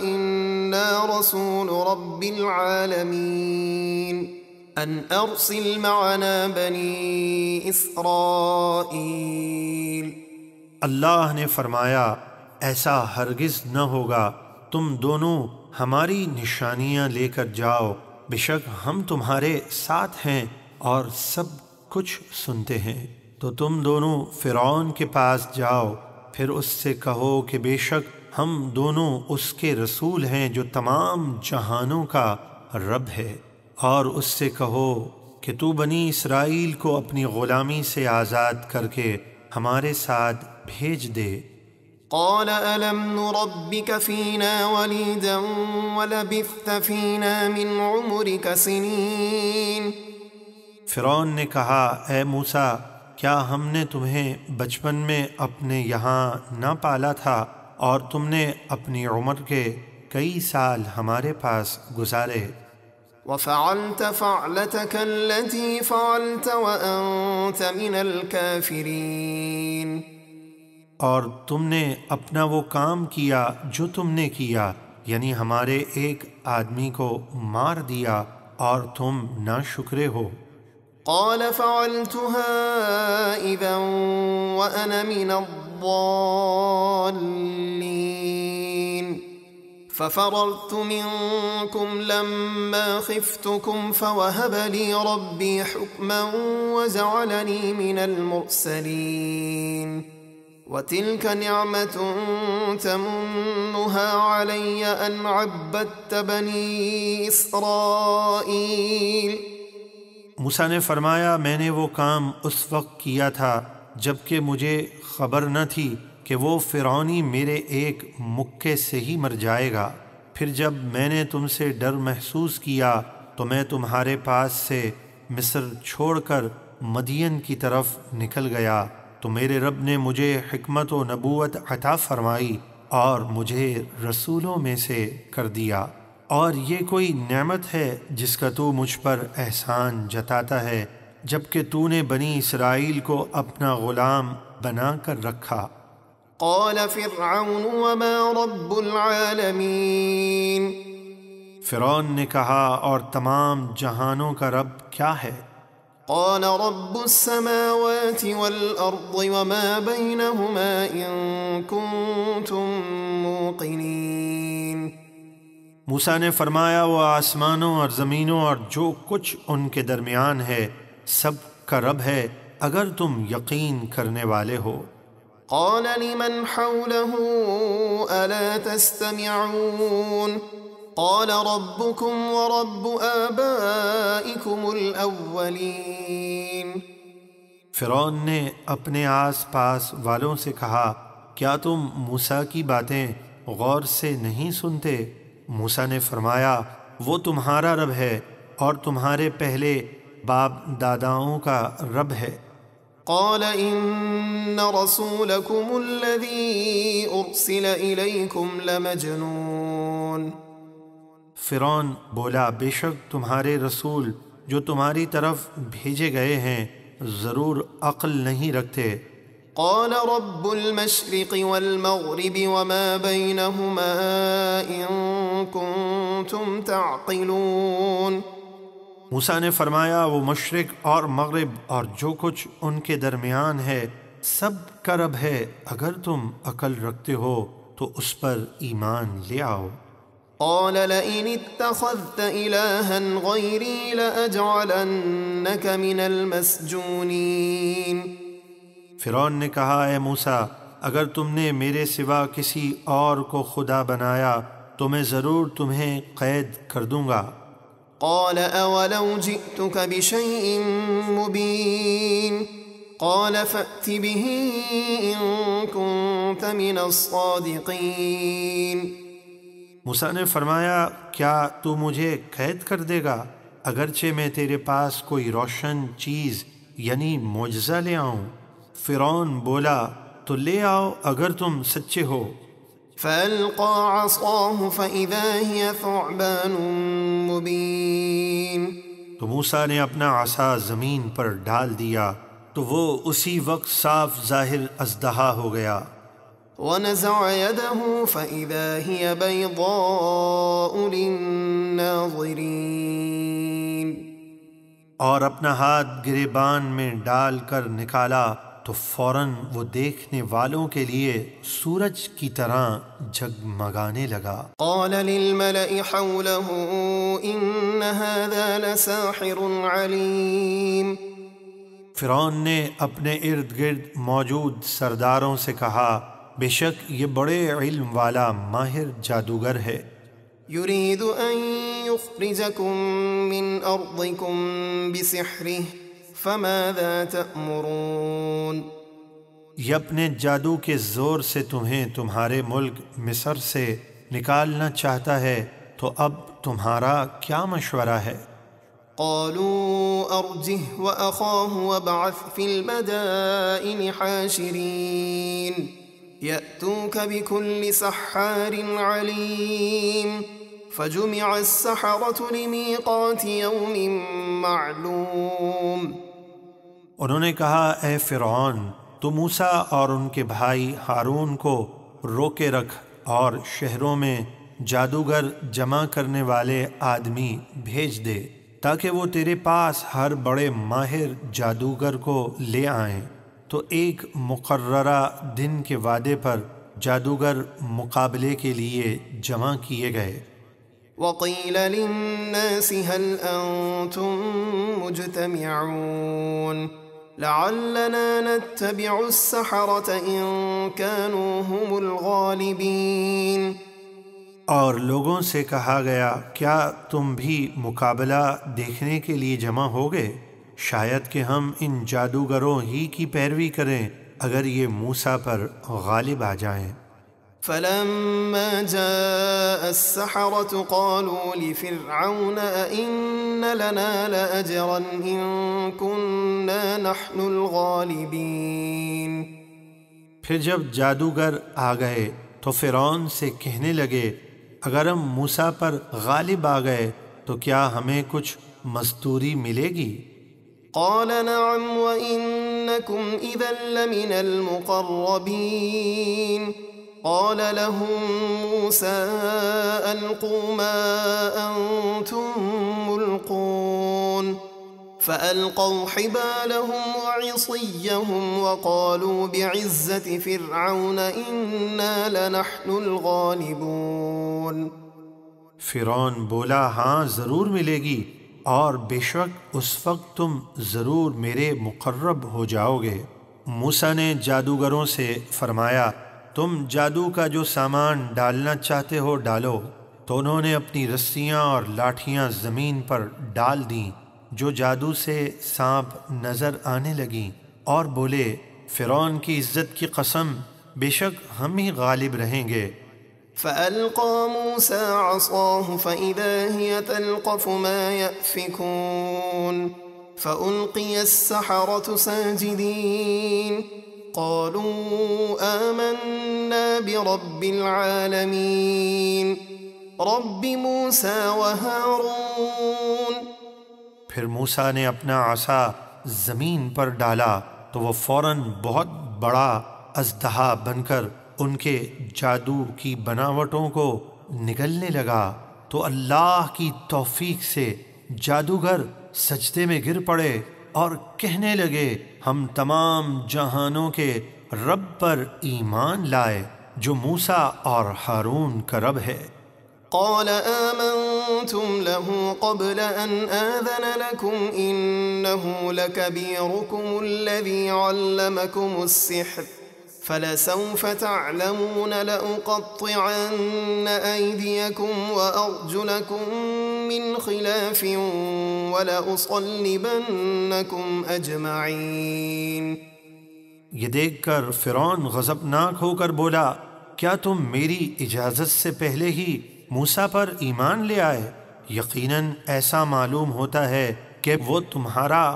إنا رسول رب العالمين أن أرسل معنا بني إسرائيل۔ اللہ نے فرمایا ایسا ہرگز نہ ہوگا، تم دونوں ہماری نشانیاں لے کر جاؤ، بے شک ہم تمہارے ساتھ ہیں اور سب کچھ سنتے ہیں۔ تو تم دونوں فرعون کے پاس جاؤ، پھر اس سے کہو کہ بے شک ہم دونوں اس کے رسول ہیں جو تمام جہانوں کا رب ہے، اور اس سے کہو کہ تو بنی اسرائیل کو اپنی غلامی سے آزاد کر کے ہمارے ساتھ بھیج دے۔ قال ألم نربك فينا وليدا ولبثت فينا من عمرك سنين۔ فرعون نے کہا اے موسیٰ، کیا ہم نے تمہیں بچپن میں اپنے یہاں نہ پالا تھا اور تم نے اپنی عمر کے کئی سال ہمارے پاس گزارے؟ وفعلت فعلتك التي فعلت وأنت من الكافرين۔ اور تم نے اپنا وہ کام کیا جو تم نے کیا، یعنی ہمارے ایک آدمی کو مار دیا اور تم ناشکرے ہو۔ قال فعلتها إذا وأنا من الضالين ففررت منكم لما خفتكم فوهب لي ربي حكما وجعلني من المرسلين وتلك نعمة تمنها علي أن عبدت بني إسرائيل۔ موسیٰ نے فرمایا میں نے وہ کام اس وقت کیا تھا جب کہ مجھے خبر نہ تھی کہ وہ فرعونی میرے ایک مکے سے ہی مر جائے گا۔ پھر جب میں نے تم سے ڈر محسوس کیا تو میں تمہارے پاس سے مصر چھوڑ کر مدین کی طرف نکل گیا، تو میرے رب نے مجھے حکمت و نبوت عطا فرمائی اور مجھے رسولوں میں سے کر دیا، اور یہ کوئی نعمت ہے جس کا تو مجھ پر احسان جتاتا ہے جبکہ تو نے بنی اسرائیل کو اپنا غلام بنا کر رکھا۔ قال فرعون وما رب العالمین۔ فرعون نے کہا اور تمام جہانوں کا رب کیا ہے؟ قال رب السماوات والأرض وما بينهما إن كنتم موقنين۔ موسیٰ نے فرمایا وہ آسمانوں اور زمینوں اور جو کچھ ان کے درمیان ہے سب کا رب ہے اگر تم یقین کرنے والے ہو۔ قال لمن حوله ألا تستمعون قال ربكم ورب آبائكم الأولين۔ فرعون نے اپنے آس پاس والوں سے کہا کیا تم موسیٰ کی باتیں غور سے نہیں سنتے؟ موسیٰ نے فرمایا وہ تمہارا رب ہے اور تمہارے پہلے باپ داداؤں کا رب ہے۔ قال إن رسولكم الذي أرسل إليكم لمجنون۔ فرعون بولا بے شک تمہارے رسول جو تمہاری طرف بھیجے گئے ہیں ضرور عقل نہیں رکھتے۔ قال رب المشرق والمغرب وما بينهما إن كنتم تعقلون۔ موسیٰ نے فرمایا وہ مشرق اور مغرب اور جو کچھ ان کے درمیان ہے سب کا رب ہے، اگر تم عقل رکھتے ہو تو اس پر ایمان لے آؤ۔ قال لئن اتخذت إلها غيري لأجعلنك من المسجونين۔ فرعون نے کہا اے موسیٰ اگر تم نے میرے سوا کسی اور کو خدا بنایا تو میں ضرور تمہیں قید کر دوں گا۔ قال أولو جئتك بشيء مبين قال فأت به إن كنت من الصادقين۔ موسیٰ نے فرمایا کیا تو مجھے قید کر دے گا اگرچہ میں تیرے پاس کوئی روشن چیز یعنی معجزہ لے آؤں؟ فرعون بولا تو لے آؤ اگر تم سچے ہو۔ فألقى عصاه فإذا هي ثعبان مبين۔ تو موسیٰ نے اپنا عصا زمین پر ڈال دیا تو وہ اسی وقت صاف ظاہر اژدہا ہو گیا۔ ونزع يده فإذا هي بيضاء للناظرين۔ اور اپنا ہاتھ گریبان میں ڈال کر نکالا تو فوراً وہ دیکھنے والوں کے لیے سورج کی طرح جگمگانے لگا۔ قال للملأ حوله إن هذا لساحر عليم۔ فرعون نے اپنے ارد گرد موجود سرداروں سے کہا بے شک یہ بڑے علم والا ماہر جادوگر ہے۔ يريد أن يخرجكم من أرضكم بسحره فماذا تأمرون؟ یہ اپنے جادو کے زور سے تمہیں تمہارے ملک مصر سے نکالنا چاہتا ہے، تو اب تمہارا کیا مشورہ ہے؟ قالوا أرجه وأخاه وابعث في المدائن حاشرين يأتوك بكل سحار عليم فجمع السحرة لميقات يوم معلوم۔ انہوں نے کہا اے فرعون، تو موسیٰ اور ان کے بھائی ہارون کو روکے رکھ اور شہروں میں جادوگر جمع کرنے والے آدمی بھیج دے تاکہ وہ تیرے پاس ہر بڑے ماہر جادوگر کو لے آئیں۔ تو ایک مقررہ دن کے وعدے پر جادوگر مقابلے کے لیے جمع کیے گئے۔ وقيل للناس هل أنتم مجتمعون لعلنا نتبع السحرة إن كانوا هم الغالبين۔ اور لوگوں سے کہا گیا کیا تم بھی مقابلہ دیکھنے کے لیے جمع ہوگے؟ شاید کہ ہم ان جادوگروں ہی کی پیروی کریں اگر یہ موسیٰ پر غالب آ جائیں۔ فلما جاء السحرة قالوا لفرعون أئن لنا لأجرا إن كنا نحن الغالبين۔ پھر جب جادوگر آ گئے تو فرعون سے کہنے لگے اگر ہم موسیٰ پر غالب آ گئے تو کیا ہمیں کچھ مزدوری ملے گی؟ قال نعم وإنكم إذا لمن المقربين۔ قال لهم موسى ألقوا ما أنتم ملقون فألقوا حبالهم وعصيهم وقالوا بعزة فرعون إنا لنحن الغالبون۔ فرعون بولا ہاں ضرور ملے گی، اور بے شک اس وقت تم ضرور میرے مقرب ہو جاؤ گے۔ موسیٰ نے جادوگروں سے فرمایا تم جادو کا جو سامان ڈالنا چاہتے ہو ڈالو، تو انہوں نے اپنی رسیاں اور لاٹھیاں زمین پر ڈال دیں جو جادو سے سانپ نظر آنے لگیں، اور بولے فرعون کی عزت کی قسم بے شک ہم ہی غالب رہیں گے۔ فألقى موسى عصاه فإذا هي تلقف ما يأفكون فألقي السحرة ساجدين قالوا آمنا برب العالمين رب موسى وهارون۔ پھر موسیٰ نے اپنا عصا زمین پر ڈالا تو وہ فوراً بہت بڑا اژدہا بن کر ان کے جادو کی بناوٹوں کو نگلنے لگا، تو اللہ کی توفیق سے جادوگر سجدے میں گر پڑے اور کہنے لگے ہم تمام جہانوں کے رب پر ایمان لائے جو موسیٰ اور ہارون کا رب ہے۔ قال آمنتم له قبل أن آذن لكم إنه لكبيركم الذي علمكم السحر فلسوف تعلمون لأقطعن أيديكم وأرجلكم من خلاف ولأصلبنكم أجمعين۔ یہ دیکھ کر فرعون غضبناک ہو کر بولا کیا تم میری اجازت سے پہلے ہی موسیٰ پر ایمان لے آئے؟ یقیناً ایسا معلوم ہوتا ہے کہ وہ تمہارا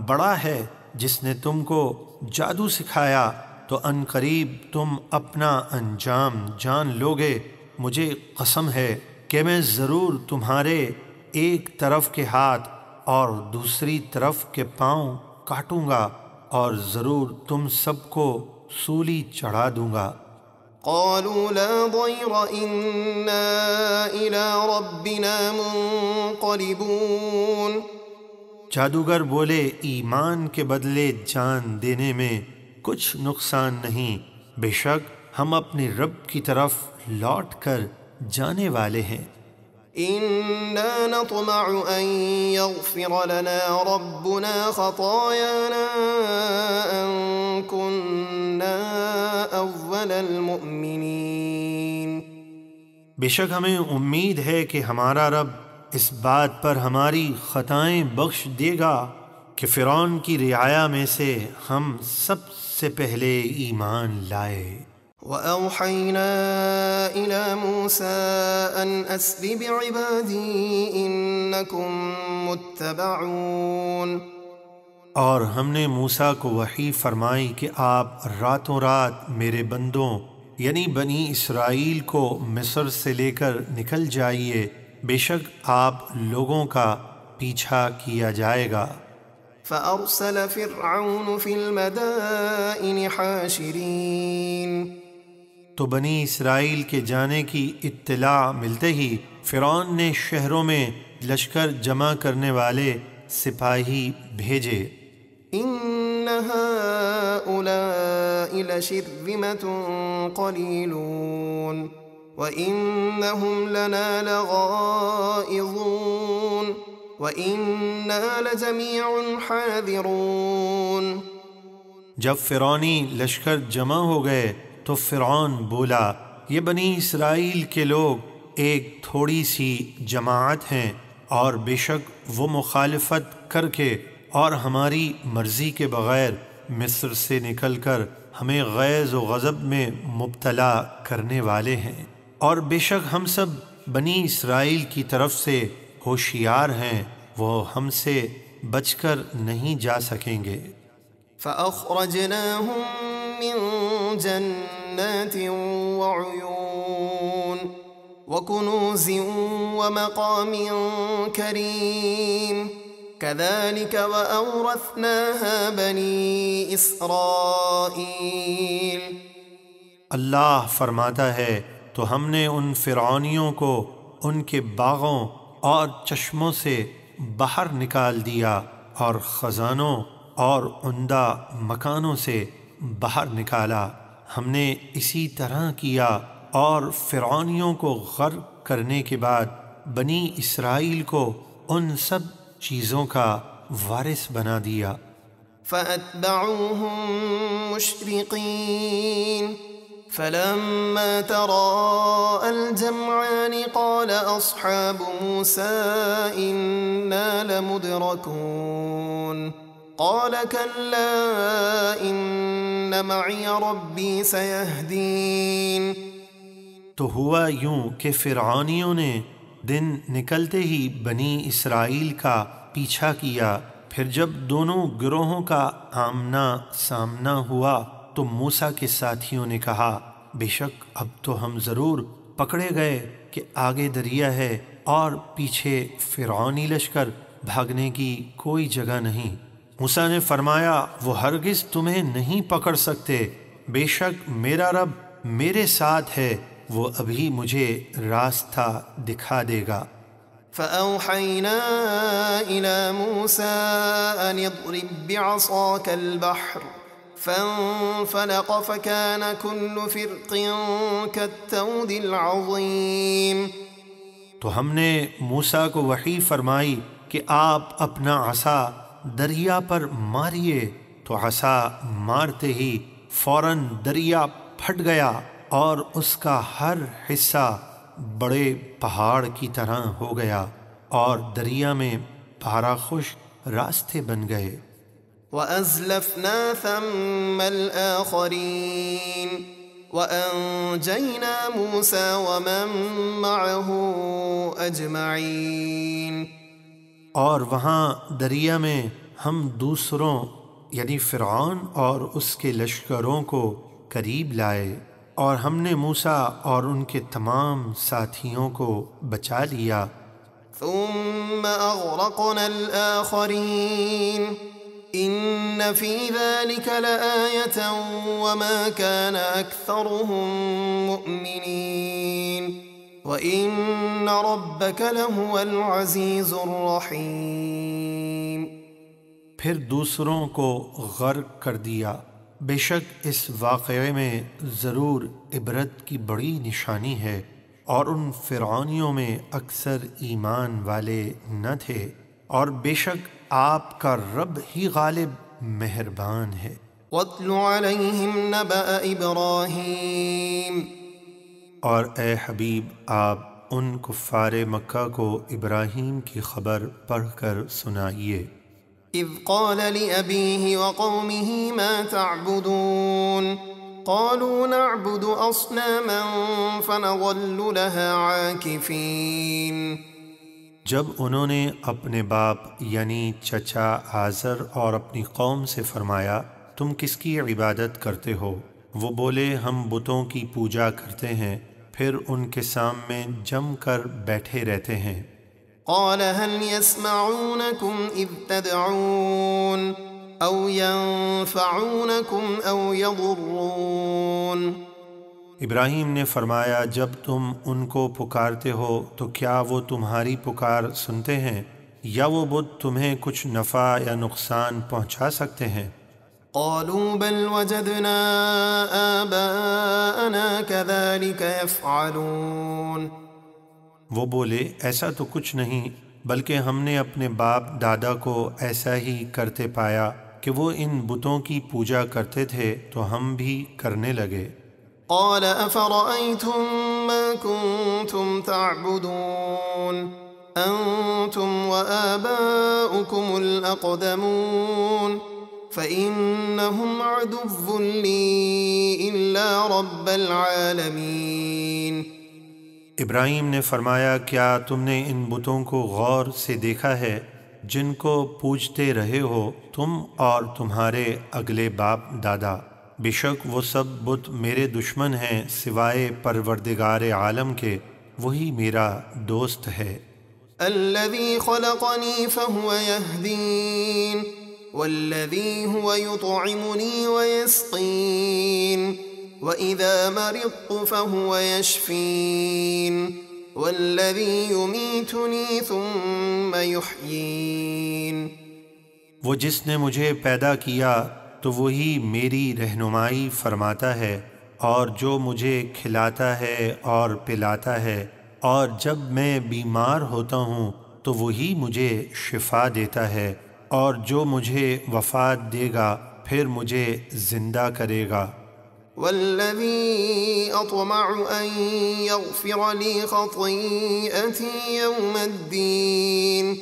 بڑا ہے جس نے تم کو جادو سکھایا، تو ان قریب تم اپنا انجام جان لوگے۔ مجھے قسم ہے کہ میں ضرور تمہارے ایک طرف کے ہاتھ اور دوسری طرف کے پاؤں کاٹوں گا، اور ضرور تم سب کو سولی چڑھا دوں گا۔ قالوا لا ضير إنا إلى ربنا منقلبون۔ جادوگر بولے ایمان کے بدلے جان دینے میں کچھ نقصان نہیں، بے شک ہم اپنے رب کی طرف لوٹ کر جانے والے ہیں۔ إنا نطمع أن يغفر لنا ربنا خطايانا أن كنا أول المؤمنين۔ بے شک ہمیں امید ہے کہ ہمارا رب اس بات پر ہماری خطائیں بخش دے گا کہ فرعون کی رعایا میں سے ہم سب سے پہلے ایمان لائے۔ وأوحينا إلى موسى أن أسر بعبادي إنكم متبعون۔ اور ہم نے موسیٰ کو وحی فرمائی کہ آپ راتوں رات میرے بندوں یعنی بنی اسرائیل کو مصر سے لے کر نکل جائیے، بے شک آپ لوگوں کا پیچھا کیا جائے گا۔ فأرسل فرعون في المدائن حاشرين۔ تو بنی اسرائیل کے جانے کی اطلاع ملتے ہی فرعون نے شہروں میں لشکر جمع کرنے والے سپاہی بھیجے۔ إن هؤلاء لشرذمة قليلون وإنهم لنا لغائظون وإنا لجميع حاذرون۔ جب فرعونی لشکر جمع ہو گئے تو فرعون بولا، یہ بنی اسرائیل کے لوگ ایک تھوڑی سی جماعت ہیں اور بے شک وہ مخالفت کر کے اور ہماری مرضی کے بغیر مصر سے نکل کر ہمیں غیظ و غضب میں مبتلا کرنے والے ہیں، اور بے شک ہم سب بنی اسرائیل کی طرف سے ہوشیار ہیں، وہ ہم سے بچ کر نہیں جا سکیں گے۔ فأخرجناهم من جنات وعيون وكنوز ومقام كريم كذلك وأورثناها بني إسرائيل۔ اللہ فرماتا ہے تو ہم نے ان فرعونیوں کو ان کے باغوں اور چشموں سے باہر نکال دیا اور خزانوں اور عمدہ مکانوں سے باہر نکالا۔ ہم نے اسی طرح کیا اور فرعونیوں کو غرق کرنے کے بعد بنی اسرائیل کو ان سب چیزوں کا وارث بنا دیا۔ فأتبعوهم مشرقين فلما تراءى الجمعان قال أصحاب موسى إنا لمدركون قال كلا إن معي ربي سيهدين۔ تو ہوا یوں کہ فرعونیوں نے دن نکلتے ہی بنی اسرائیل کا پیچھا کیا، پھر جب دونوں گروہوں کا آمنا سامنا ہوا تو موسیٰ کے ساتھیوں نے کہا، بے شک اب تو ہم ضرور پکڑے گئے کہ آگے دریا ہے اور پیچھے فرعونی لشکر، بھاگنے کی کوئی جگہ نہیں۔ موسیٰ نے فرمایا، وہ ہرگز تمہیں نہیں پکڑ سکتے، بے شک میرا رب میرے ساتھ ہے، وہ ابھی مجھے راستہ دکھا دے گا۔ فأوحينا إلى موسى أن اضرب بعصاك البحر فانفلق فكان كل فرق كالطود العظيم۔ تو ہم نے موسیٰ کو وحی فرمائی کہ آپ اپنا عصا دریا پر ماریے، تو عصا مارتے ہی فوراً دریا پھٹ گیا اور اس کا ہر حصہ بڑے پہاڑ کی طرح ہو گیا اور دریا میں پارا خشک راستے بن گئے۔ وَأَزْلَفْنَا ثَمَّ الْآخَرِينَ وَأَنْجَيْنَا مُوسَى وَمَن مَّعَهُ أَجْمَعِينَ۔ اور وہاں دریا میں ہم دوسروں یعنی فرعون اور اس کے لشکروں کو قریب لائے، اور ہم نے موسیٰ اور ان کے تمام ساتھیوں کو بچا لیا۔ ثم أغرقنا الآخرين إن في ذلك لآية وما كان أكثرهم مؤمنين وإن ربك لهو العزيز الرحيم۔ پھر دوسروں کو غرق کر دیا۔ بے شک اس واقعے میں ضرور عبرت کی بڑی نشانی ہے، اور ان فرعونیوں میں اکثر ایمان والے نہ تھے، اور بے شک آپ کا رب ہی غالب مہربان ہے۔ وَاتْلُ عَلَيْهِمْ نَبَأَ إِبْرَاهِيمَ، اور اے حبیب آپ ان کفار مکہ کو ابراہیم کی خبر پڑھ کر سنائیے۔ إِذْ قَالَ لِأَبِيهِ وَقَوْمِهِ مَا تَعْبُدُونَ قَالُوا نَعْبُدُ أَصْنَامًا فَنَظَلُّ لَهَا عَاكِفِينَ۔ جب انہوں نے اپنے باپ یعنی چچا آزر اور اپنی قوم سے فرمایا تم کس کی عبادت کرتے ہو؟ وہ بولے ہم بتوں کی پوجا کرتے ہیں، پھر ان کے سامنے جم کر بیٹھے رہتے ہیں۔ قال هل يسمعونكم إذ تدعون أو ينفعونكم أو يضرون؟ ابراہیم نے فرمایا جب تم ان کو پکارتے ہو تو کیا وہ تمہاری پکار سنتے ہیں، یا وہ بت تمہیں کچھ نفع یا نقصان پہنچا سکتے ہیں؟ قالوا بل وجدنا آباءنا كذلك يفعلون۔ وہ بولے ایسا تو کچھ نہیں، بلکہ ہم نے اپنے باپ دادا کو ایسا ہی کرتے پایا کہ وہ ان بتوں کی پوجا کرتے تھے تو ہم بھی کرنے لگے۔ قال أفرأيتم ما كنتم تعبدون أنتم وآباؤكم الأقدمون فإنهم عدو لي إلا رب العالمين۔ ابراہیم نے فرمایا کیا تم نے ان بتوں کو غور سے دیکھا ہے جن کو پوجتے رہے ہو تم اور تمہارے اگلے باپ دادا؟ بے شک وہ سب بت میرے دشمن ہیں سوائے پروردگار عالم کے، وہی میرا دوست ہے۔ الذي خلقني فهو يهدين والذي هو يطعمني ويسقين وإذا مرضت فهو يشفين والذي يميتني ثم يحيين۔ وہ جس نے مجھے پیدا کیا تو وہی میری رہنمائی فرماتا ہے، اور جو مجھے کھلاتا ہے اور پلاتا ہے، اور جب میں بیمار ہوتا ہوں تو وہی مجھے شفا دیتا ہے، اور جو مجھے وفات دے گا پھر مجھے زندہ کرے گا۔ والذي أطمع أن يغفر لي خطيئتي يوم الدين،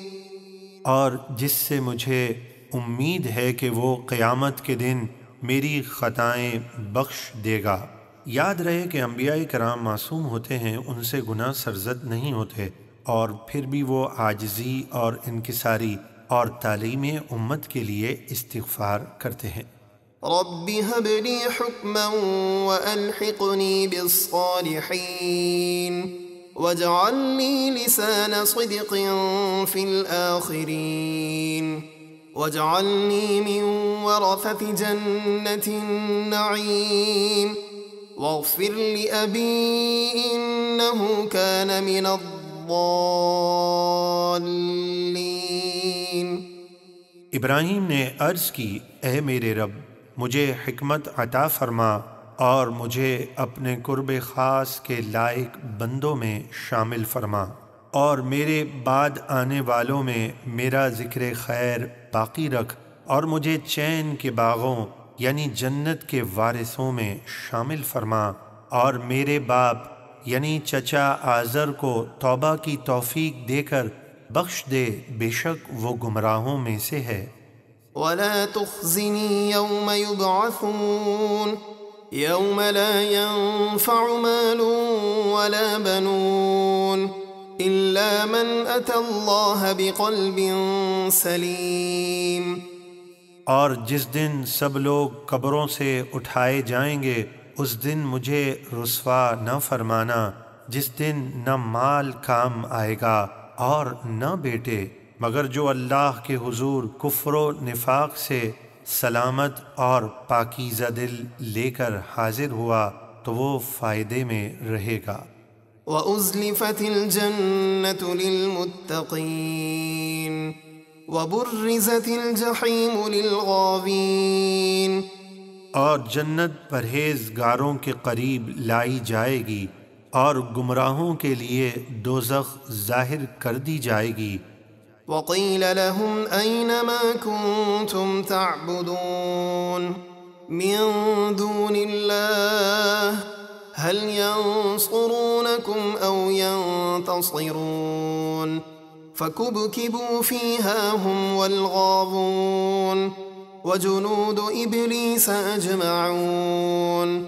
اور جس سے مجھے امید ہے کہ وہ قیامت کے دن میری خطائیں بخش دے گا۔ یاد رہے کہ انبیاء کرام معصوم ہوتے ہیں، ان سے گناہ سرزد نہیں ہوتے، اور پھر بھی وہ عاجزی اور انکساری اور تعلیم امت کے لیے استغفار کرتے ہیں۔ رب هب لي حكما وألحقني بالصالحين واجعل لي لسان صدق في الآخرين واجعلني من ورثة جنة النعيم واغفر لأبي إنه كان من الضالين۔ ابراہیم نے عرض کی اے میرے رب مجھے حکمت عطا فرما اور مجھے اپنے قرب خاص کے لائق بندوں میں شامل فرما، اور میرے بعد آنے والوں میں میرا ذکر خیر باقی رکھ، اور مجھے چین کے باغوں یعنی جنت کے وارثوں میں شامل فرما، اور میرے باپ یعنی چچا آزر کو توبہ کی توفیق دے کر بخش دے، بے شک وہ گمراہوں میں سے ہے۔ ولا تخزني يوم يبعثون يوم لا ينفع مال ولا بنون إلا من أتى الله بقلب سليم۔ اور جس دن سب لوگ قبروں سے اٹھائے جائیں گے اس دن مجھے رسوا نہ فرمانا، جس دن نہ مال کام آئے گا اور نہ بیٹے، مگر جو اللہ کے حضور کفر و نفاق سے سلامت اور پاکیزہ دل لے کر حاضر ہوا تو وہ فائدے میں رہے گا۔ وَأُزْلِفَتِ الْجَنَّةُ لِلْمُتَّقِينَ وبرزت الجحیم للغاوین، اور جنت پرہیزگاروں کے قریب لائی جائے گی اور گمراہوں کے لیے دوزخ ظاہر کر دی جائے گی۔ وقیل لهم أين ما كنتم تعبدون من دون الله هل ينصرونكم أو ينتصرون فكبكبوا فيها هم والغاوون وجنود إبليس أجمعون۔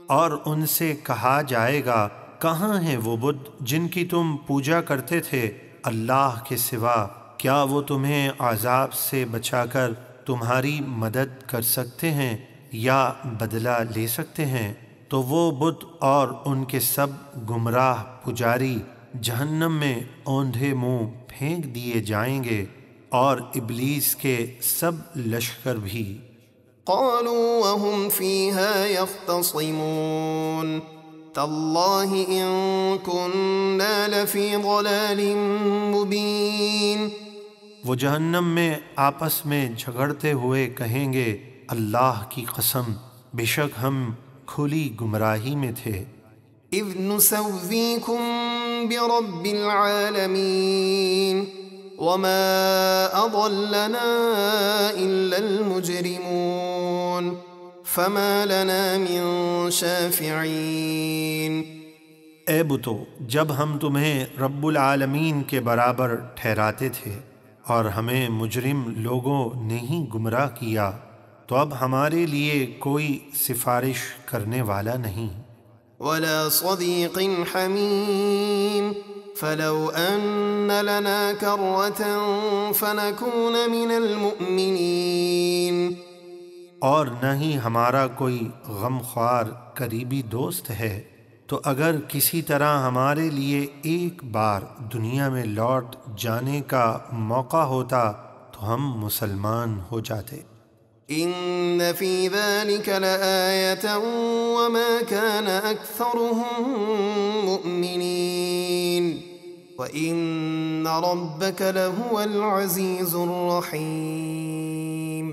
اور ان سے کہا جائے گا کہاں ہیں وہ بت جن کی تم پوجا کرتے تھے اللہ کے سوا؟ کیا وہ تمہیں عذاب سے بچا کر تمہاری مدد کر سکتے ہیں یا بدلہ لے سکتے ہیں؟ تو وہ بت اور ان کے سب گمراہ پجاری جہنم میں اوندھے منہ پھینک دیے جائیں گے، اور ابلیس کے سب لشکر بھی۔ قالوا وهم فيها يختصمون تالله إن كنا لفي ضلال مبين۔ وہ جہنم میں آپس میں جھگڑتے ہوئے کہیں گے اللہ کی قسم بے شک ہم کھلی گمراہی میں تھے۔ إذ نسويكم برب العالمين وما أضلنا إلا المجرمون فما لنا من شافعين۔ اے بتو، جب ہم تمہیں رب العالمین کے برابر ٹھہراتے تھے اور ہمیں مجرم لوگوں نے ہی گمراہ کیا، تو اب ہمارے لیے کوئی سفارش کرنے والا نہیں۔ ولا صديق حميم فلو أن لنا كرة فنكون من المؤمنين۔ اور نہ ہی ہمارا کوئی غمخوار قریبی دوست ہے، تو اگر کسی طرح ہمارے لیے ایک بار دنیا میں لوٹ جانے کا موقع ہوتا تو ہم مسلمان ہو جاتے۔ إن في ذلك لآية وما كان أكثرهم مؤمنين وإن ربك لهو العزيز الرحيم۔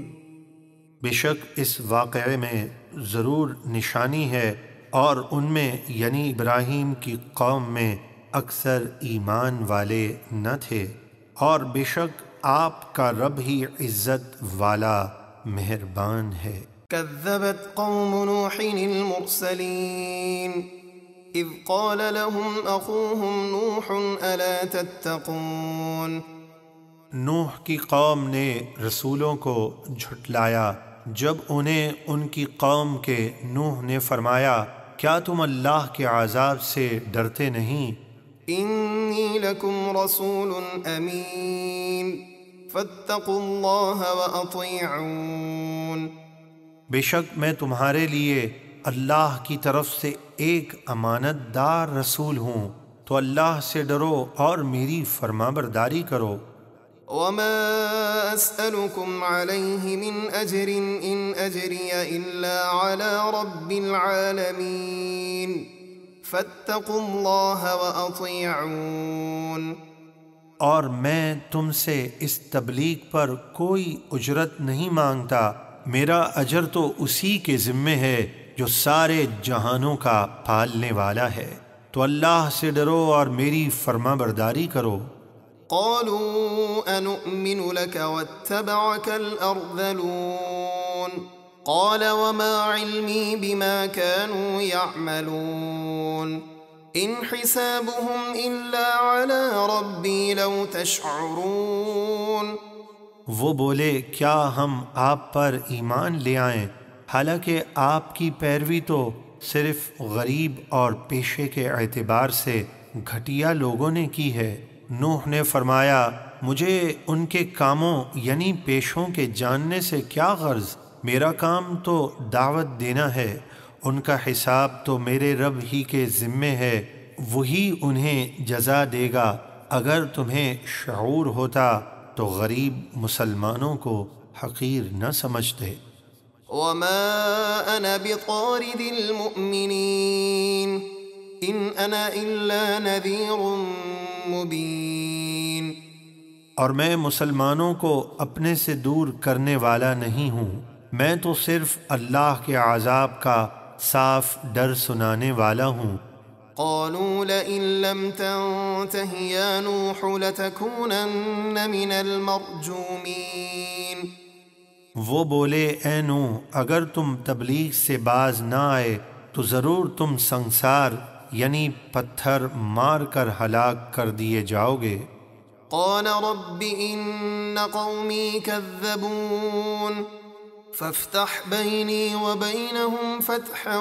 بے شک اس واقعے میں ضرور نشانی ہے، اور ان میں یعنی ابراہیم کی قوم میں اکثر ایمان والے نہ تھے، اور بے شک آپ کا رب ہی عزت والا مہربان ہے۔ كذبت قوم نوح المرسلين إذ قال لهم أخوهم نوح ألا تتقون۔ نوح کی قوم نے رسولوں کو جھٹلایا جب انہیں ان کی قوم کے نوح نے فرمایا کیا تم اللہ کے عذاب سے ڈرتے نہیں؟ إني لكم رسول أمين فاتقوا الله وأطيعون۔ بے شک میں تمہارے لیے اللہ کی طرف سے ایک امانت دار رسول ہوں، تو اللہ سے ڈرو اور میری فرما برداری کرو۔ وما أسألكم عليه من أجر إن أجري إلا على رب العالمين فاتقوا الله وأطيعون۔ اور میں تم سے اس تبلیغ پر کوئی اجرت نہیں مانگتا، میرا اجر تو اسی کے ذمے ہے جو سارے جہانوں کا پالنے والا ہے، تو اللہ سے ڈرو اور میری فرما برداری کرو۔ قالوا أنؤمن لك واتبعك الأرذلون قال وما علمي بما كانوا يعملون إن حسابهم إلا على ربي لو تشعرون۔ وہ بولے کیا ہم آپ پر ایمان لے آئیں، حالانکہ آپ کی پیروی تو صرف غریب اور پیشے کے اعتبار سے گھٹیا لوگوں نے کی ہے۔ نوح نے فرمایا مجھے ان کے کاموں یعنی پیشوں کے جاننے سے کیا غرض، میرا کام تو دعوت دینا ہے، ان کا حساب تو میرے رب ہی کے ذمے ہے، وہی انہیں جزا دے گا۔ اگر تمہیں شعور ہوتا تو غریب مسلمانوں کو حقیر نہ سمجھتے۔ وما أنا بطارد المؤمنين إن أنا إلا نذير مبين۔ اور میں مسلمانوں کو اپنے سے دور کرنے والا نہیں ہوں، میں تو صرف اللہ کے عذاب کا صاف ڈر سنانے والا ہوں۔ قالوا لئن لم تنته يا نوح لتكونن من المرجومين۔ وہ بولے اے نوح اگر تم تبلیغ سے باز نہ آئے تو ضرور تم سنسار یعنی پتھر مار کر ہلاک کر دیے جاؤ گے۔ قال رب إن قومي كذبون فافتح بيني وبينهم فتحا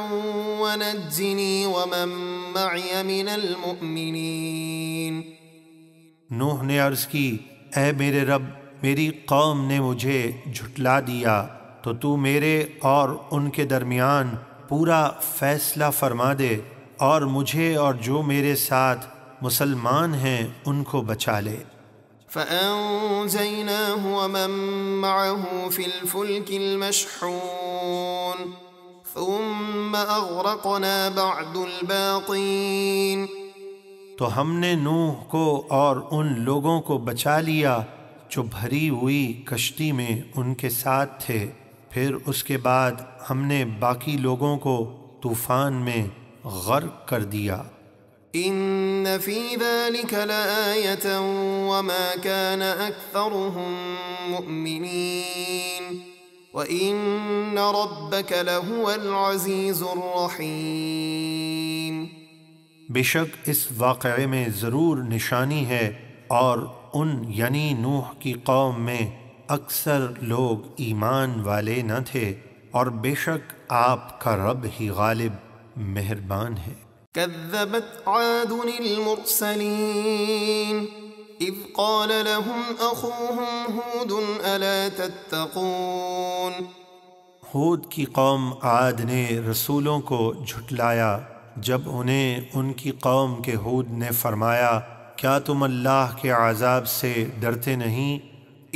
ونجني ومن معي من المؤمنين۔ نوح نے عرض کی اے میرے رب میری قوم نے مجھے جھٹلا دیا تو تو میرے اور ان کے درمیان پورا فیصلہ فرما دے اور مجھے اور جو میرے ساتھ مسلمان ہیں ان کو بچا لے۔ فأنجيناه ومن معه في الفلك المشحون ثم أغرقنا بعد الباقين۔ تو ہم نے نوح کو اور ان لوگوں کو بچا لیا جو بھری ہوئی کشتی میں ان کے ساتھ تھے، پھر اس کے بعد ہم نے باقی لوگوں کو طوفان میں غرق کر دیا۔ ان فی ذلک لآیۃ وما کان اکثرهم مؤمنین وان ربک لہو العزیز الرحیم۔ بے شک اس واقعے میں ضرور نشانی ہے اور ان یعنی نوح کی قوم میں اکثر لوگ ایمان والے نہ تھے، اور بے شک آپ کا رب ہی غالب مہربان ہے۔ كذبت عاد المرسلين إذ قال لهم أخوهم هود ألا تتقون۔ ہود کی قوم عاد نے رسولوں کو جھٹلایا جب انہیں ان کی قوم کے ہود نے فرمایا کیا تم اللہ کے عذاب سے ڈرتے نہیں؟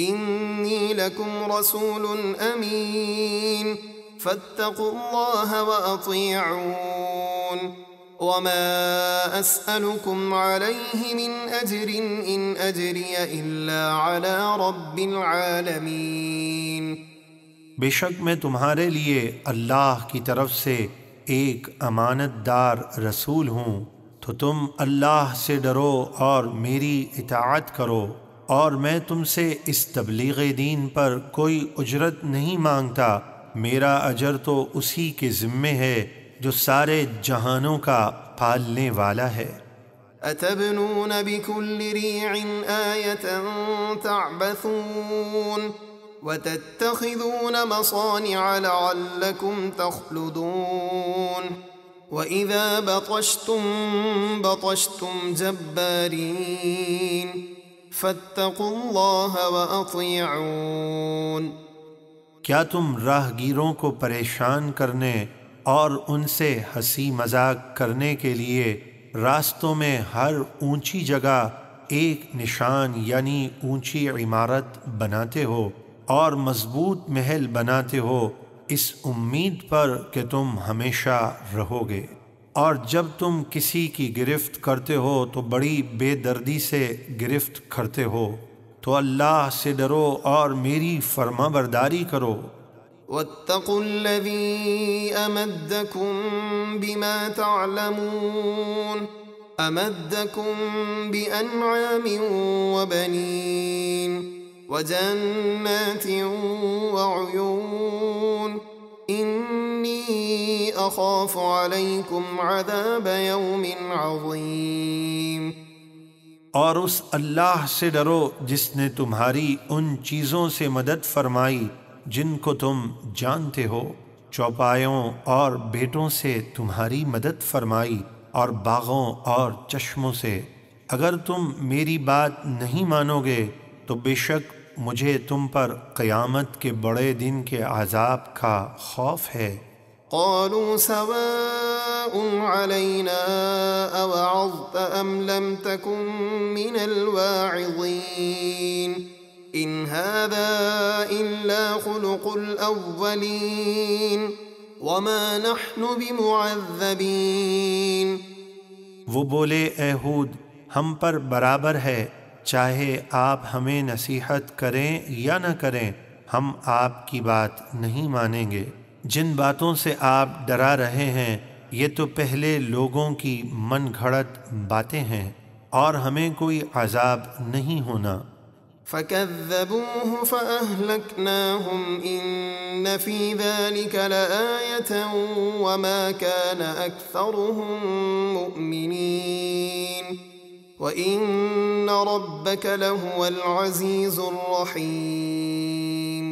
إني لكم رسول أمين فاتقوا الله وأطيعون وما أسألكم عليه من أجر إن أجري إلا على رب العالمين۔ بے شک میں تمہارے لیے اللہ کی طرف سے ایک امانت دار رسول ہوں، تو تم اللہ سے ڈرو اور میری اطاعت کرو، اور میں تم سے اس تبلیغ دین پر کوئی اجرت نہیں مانگتا، میرا اجر تو اسی کے ذمے ہے جو سارے جہانوں کا پالنے والا ہے۔ أتبنون بكل ريع آية تعبثون وتتخذون مصانع لعلكم تخلدون وإذا بطشتم بطشتم جبارين فاتقوا الله وأطيعون۔ کیا تم راہ گیروں کو پریشان کرنے اور ان سے ہنسی مذاق کرنے کے لیے راستوں میں ہر اونچی جگہ ایک نشان یعنی اونچی عمارت بناتے ہو اور مضبوط محل بناتے ہو اس امید پر کہ تم ہمیشہ رہو گے، اور جب تم کسی کی گرفت کرتے ہو تو بڑی بے دردی سے گرفت کرتے ہو، تو اللہ سے ڈرو اور میری فرما برداری کرو۔ واتقوا الذي أمدكم بما تعلمون أمدكم بأنعام وبنين وجنات وعيون إني أخاف عليكم عذاب يوم عظيم۔ اور اس اللہ سے ڈرو جس نے تمہاری ان چیزوں سے مدد فرمائی جن کو تم جانتے ہو، چوپایوں اور بیٹوں سے تمہاری مدد فرمائی اور باغوں اور چشموں سے، اگر تم میری بات نہیں مانو گے تو بے شک مجھے تم پر قیامت کے بڑے دن کے عذاب کا خوف ہے۔ قالوا سواء علينا أوعظت أم لم تكن من الواعظين إن هذا إلا خلق الأولين وما نحن بمعذبين۔ وہ بولے اے ہود ہم پر برابر ہے چاہے آپ ہمیں نصیحت کریں یا نہ کریں ہم آپ کی بات نہیں مانیں گے۔ جن باتوں سے آپ ڈرا رہے ہیں یہ تو پہلے لوگوں کی من گھڑت باتیں ہیں، اور ہمیں کوئی عذاب نہیں ہونا۔ فكذبوه فأهلكناهم إن في ذلك لآية وما كان أكثرهم مؤمنين وإن ربك لهو العزيز الرحيم۔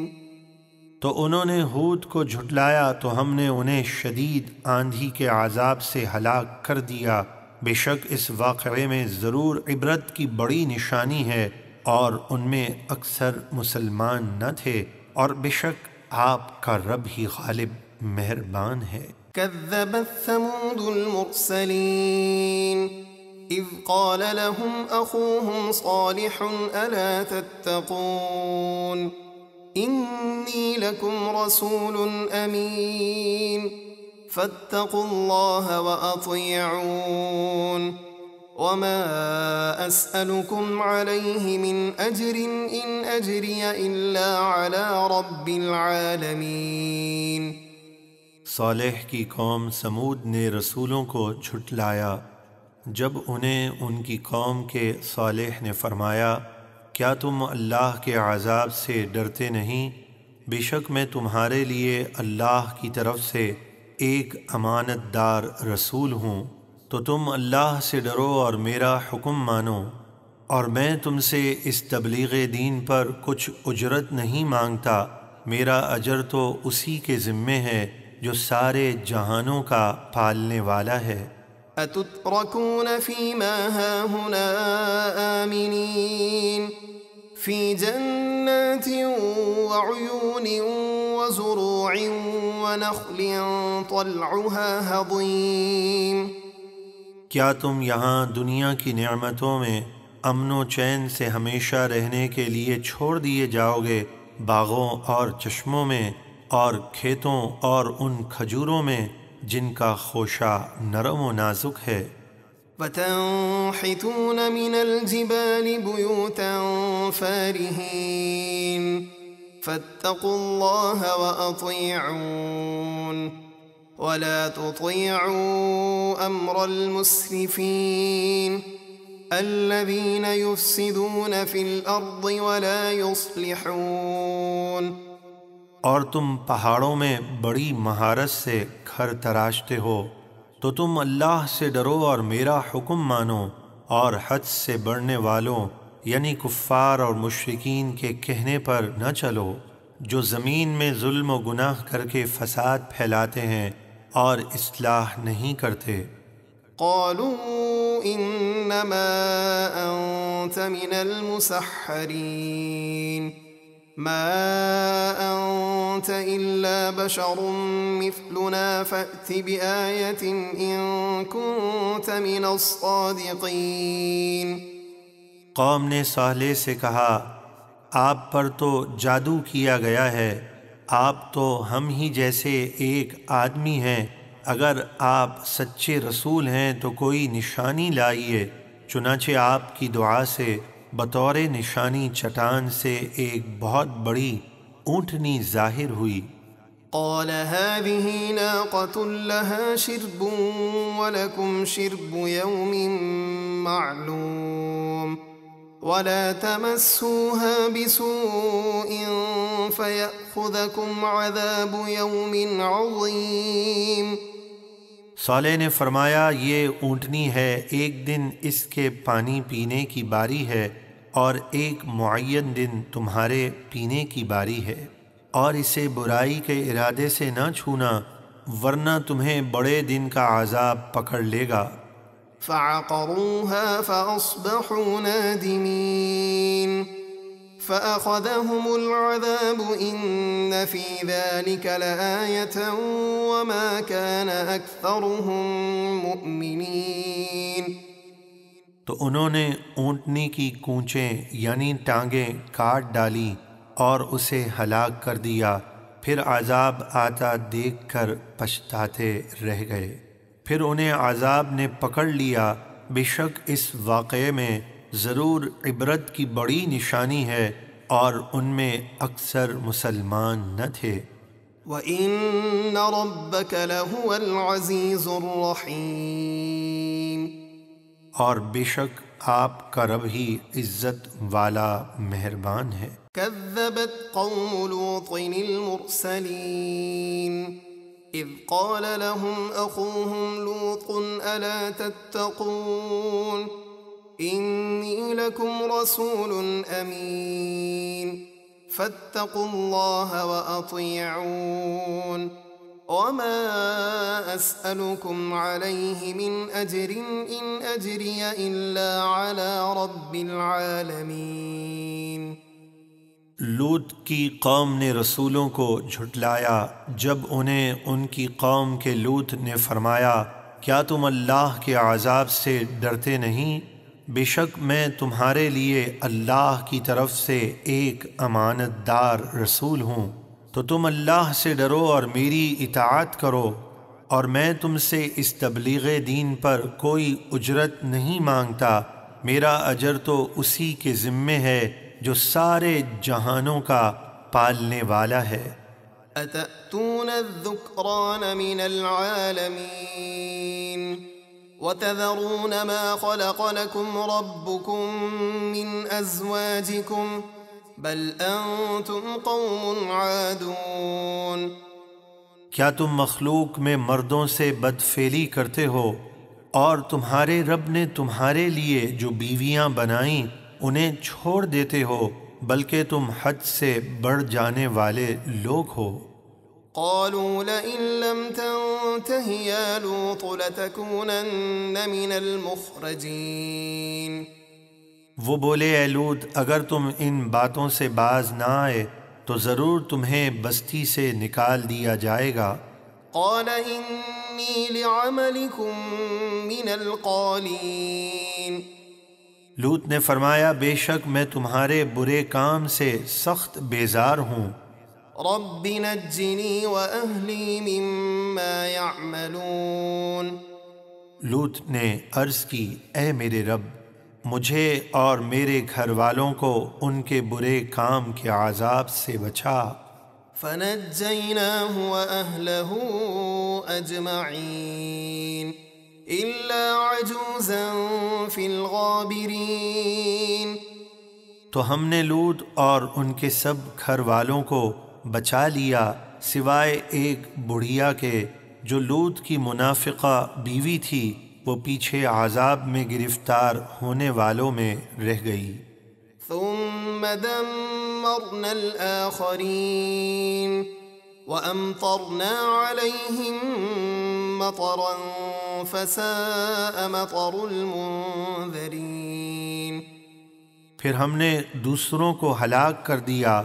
تو انہوں نے ہود کو جھٹلایا تو ہم نے انہیں شدید آندھی کے عذاب سے ہلاک کر دیا۔ بے شک اس واقعے میں ضرور عبرت کی بڑی نشانی ہے، اور ان میں اکثر مسلمان نہ تھے، اور بے شک آپ کا رب ہی غالب مہربان ہے۔ كذبت ثمود المرسلين إذ قال لهم أخوهم صالح ألا تتقون إني لكم رسول أمين فاتقوا الله وأطيعون وما أسألكم عليه من أجر إن أجري إلا على رب العالمين۔ صالح کی قوم سمود نے رسولوں کو جھٹلایا جب انہیں ان کی قوم کے صالح نے فرمایا کیا تم اللہ کے عذاب سے ڈرتے نہیں؟ بے شک میں تمہارے لیے اللہ کی طرف سے ایک امانت دار رسول ہوں، تو تم اللہ سے ڈرو اور میرا حکم مانو، اور میں تم سے اس تبلیغ دین پر کچھ اجرت نہیں مانگتا، میرا اجر تو اسی کے ذمے ہے جو سارے جہانوں کا پالنے والا ہے۔ أتتركون فيما هاهنا آمنين في جنات وعيون وزروع ونخل طلعها هضيم۔ کیا تم یہاں دنیا کی نعمتوں میں امن و چین سے ہمیشہ رہنے کے لیے چھوڑ دیے جاؤ گے، باغوں اور چشموں میں اور کھیتوں اور ان کھجوروں میں جن کا خوشہ نرم و نازک ہے؟ وتنحتون من الجبال بيوتا فارهين فاتقوا الله وأطيعون ولا تطيعوا أمر المسرفين الذين يفسدون في الأرض ولا يصلحون۔ اور تم پہاڑوں میں بڑی مہارت سے گھر تراشتے ہو، تو تم اللہ سے ڈرو اور میرا حکم مانو، اور حد سے بڑھنے والوں یعنی کفار اور مشرکین کے کہنے پر نہ چلو جو زمین میں ظلم و گناہ کر کے فساد پھیلاتے ہیں اور اصلاح نہیں کرتے۔ قالوا انما انت من المسحرين ما انت الا بشر مثلنا فأت بآية ان كنت من الصادقين۔ قوم نے صالح سے کہا آپ پر تو جادو کیا گیا ہے، آپ تو ہم ہی جیسے ایک آدمی ہیں، اگر آپ سچے رسول ہیں تو کوئی نشانی لائیے۔ چنانچہ آپ کی دعا سے بطور نشانی چٹان سے ایک بہت بڑی اونٹنی ظاہر ہوئی۔ قال هذه ناقة لها شرب ولكم شرب يوم معلوم ولا تمسوها بسوء فيأخذكم عذاب يوم عظيم۔ صالح نے فرمایا یہ اونٹنی ہے، ایک دن اس کے پانی پینے کی باری ہے اور ایک معین دن تمہارے پینے کی باری ہے، اور اسے برائی کے ارادے سے نہ چھونا ورنہ تمہیں بڑے دن کا عذاب پکڑ لے گا۔ فعقروها فأصبحوا نادمين فأخذهم العذاب إن في ذلك لآية وما كان أكثرهم مؤمنين۔ تو انہوں نے اونٹنی کی کونچیں یعنی ٹانگیں کاٹ ڈالی اور اسے ہلاک کر دیا، پھر عذاب آتا دیکھ کر پچھتاتے رہ گئے۔ پھر انہیں عذاب نے پکڑ لیا، بے شک اس واقعے میں ضرور عبرت کی بڑی نشانی ہے اور ان میں اکثر مسلمان نہ تھے۔ وَإِنَّ رَبَّكَ لَهُوَ الْعَزِيزُ الرَّحِيمُ، اور بے شک آپ کا رب ہی عزت والا مہربان ہے۔ كذبت قوم لوط المرسلين إذ قال لهم أخوهم لوط ألا تتقون إني لكم رسول أمين فاتقوا الله وأطيعون وما أسألكم عليه من أجر إن أجري إلا على رب العالمين۔ لوط کی قوم نے رسولوں کو جھٹلایا جب انہیں ان کی قوم کے لوط نے فرمایا کیا تم اللہ کے عذاب سے ڈرتے نہیں؟ بے شک میں تمہارے لیے اللہ کی طرف سے ایک امانت دار رسول ہوں، تو تم اللہ سے ڈرو اور میری اطاعت کرو، اور میں تم سے اس تبلیغ دین پر کوئی اجرت نہیں مانگتا، میرا اجر تو اسی کے ذمے ہے جو سارے جہانوں کا پالنے والا ہے۔ أتأتون الذكران من العالمين وتذرون ما خلق لكم ربكم من أزواجكم بل أنتم قوم عادون۔ کیا تم مخلوق میں مردوں سے بدفعلی کرتے ہو اور تمہارے رب نے تمہارے لیے جو بیویاں بنائیں انہیں چھوڑ دیتے ہو، بلکہ تم حد سے بڑھ جانے والے لوگ ہو۔ قالوا لئن لم تنته يا لوط لتكونن من المخرجين۔ وہ بولے اے لوط اگر تم ان باتوں سے باز نہ آئے تو ضرور تمہیں بستی سے نکال دیا جائے گا۔ قال إني لعملكم من القالين۔ لوط نے فرمایا بے شک میں تمہارے برے کام سے سخت بیزار ہوں۔ رب نجنی وأهلی مما يعملون۔ لوط نے عرض کی اے میرے رب مجھے اور میرے گھر والوں کو ان کے برے کام کے عذاب سے بچا۔ فنجیناہ وأہلہ اجمعین إلا عجوزا في الغابرین۔ تو ہم نے لوط اور ان کے سب گھر والوں کو بچا لیا سوائے ایک بڑھیا کے جو لوط کی منافقہ بیوی تھی، وہ پیچھے عذاب میں گرفتار ہونے والوں میں رہ گئی۔ ثم دمرنا الآخرین وأمطرنا عليهم مطرا فساء مطر المنذرین۔ پھر ہم نے دوسروں کو ہلاک کر دیا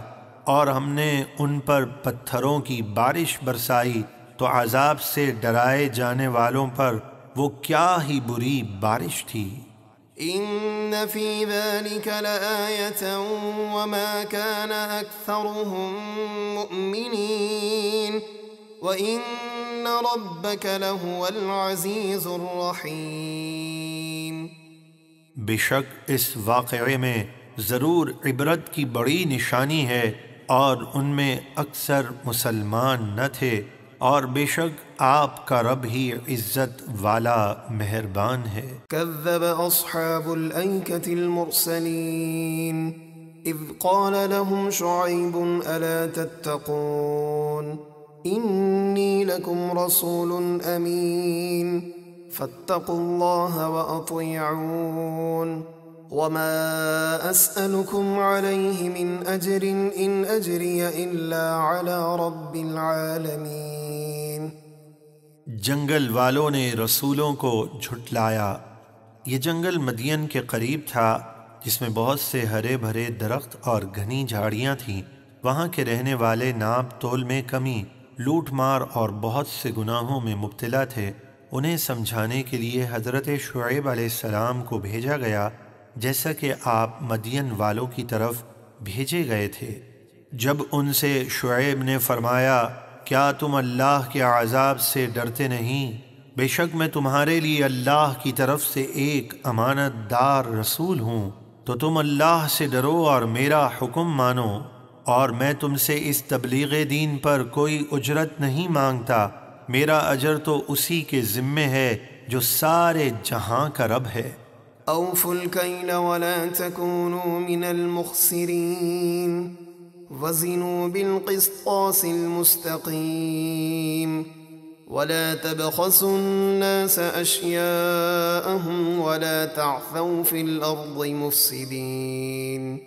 اور ہم نے ان پر پتھروں کی بارش برسائی تو عذاب سے ڈرائے جانے والوں پر وہ کیا ہی بری بارش تھی۔ ان فی ذلک لآیۃ وما کان اکثرهم مؤمنین وان ربک لہو العزیز الرحیم۔ بے شک اس واقعے میں ضرور عبرت کی بڑی نشانی ہے اور ان میں اکثر مسلمان نہ تھے، اور بے شک آپ کا رب ہی عزت والا مہربان ہے۔ كذب اصحاب الایکۃ المرسلین اذ قال لهم شعیب الا تتقون انی لکم رسول امین فاتقوا اللہ واطیعون وما أسألكم عليه من أجر إن أجري إلا على رب العالمين۔ جنگل والوں نے رسولوں کو جھٹلایا۔ یہ جنگل مدین کے قریب تھا جس میں بہت سے ہرے بھرے درخت اور گھنی جھاڑیاں تھیں۔ وہاں کے رہنے والے ناپ تول میں کمی، لوٹ مار اور بہت سے گناہوں میں مبتلا تھے۔ انہیں سمجھانے کے لیے حضرت شعیب علیہ السلام کو بھیجا گیا جیسا کہ آپ مدین والوں کی طرف بھیجے گئے تھے۔ جب ان سے شعیب نے فرمایا کیا تم اللہ کے عذاب سے ڈرتے نہیں؟ بے شک میں تمہارے لیے اللہ کی طرف سے ایک امانت دار رسول ہوں، تو تم اللہ سے ڈرو اور میرا حکم مانو، اور میں تم سے اس تبلیغ دین پر کوئی اجرت نہیں مانگتا، میرا اجر تو اسی کے ذمے ہے جو سارے جہاں کا رب ہے۔ أوفوا الكيل ولا تكونوا من المخسرين وزنوا بالقسطاس المستقيم ولا تبخسوا الناس أشياءهم ولا تعثوا في الأرض مفسدين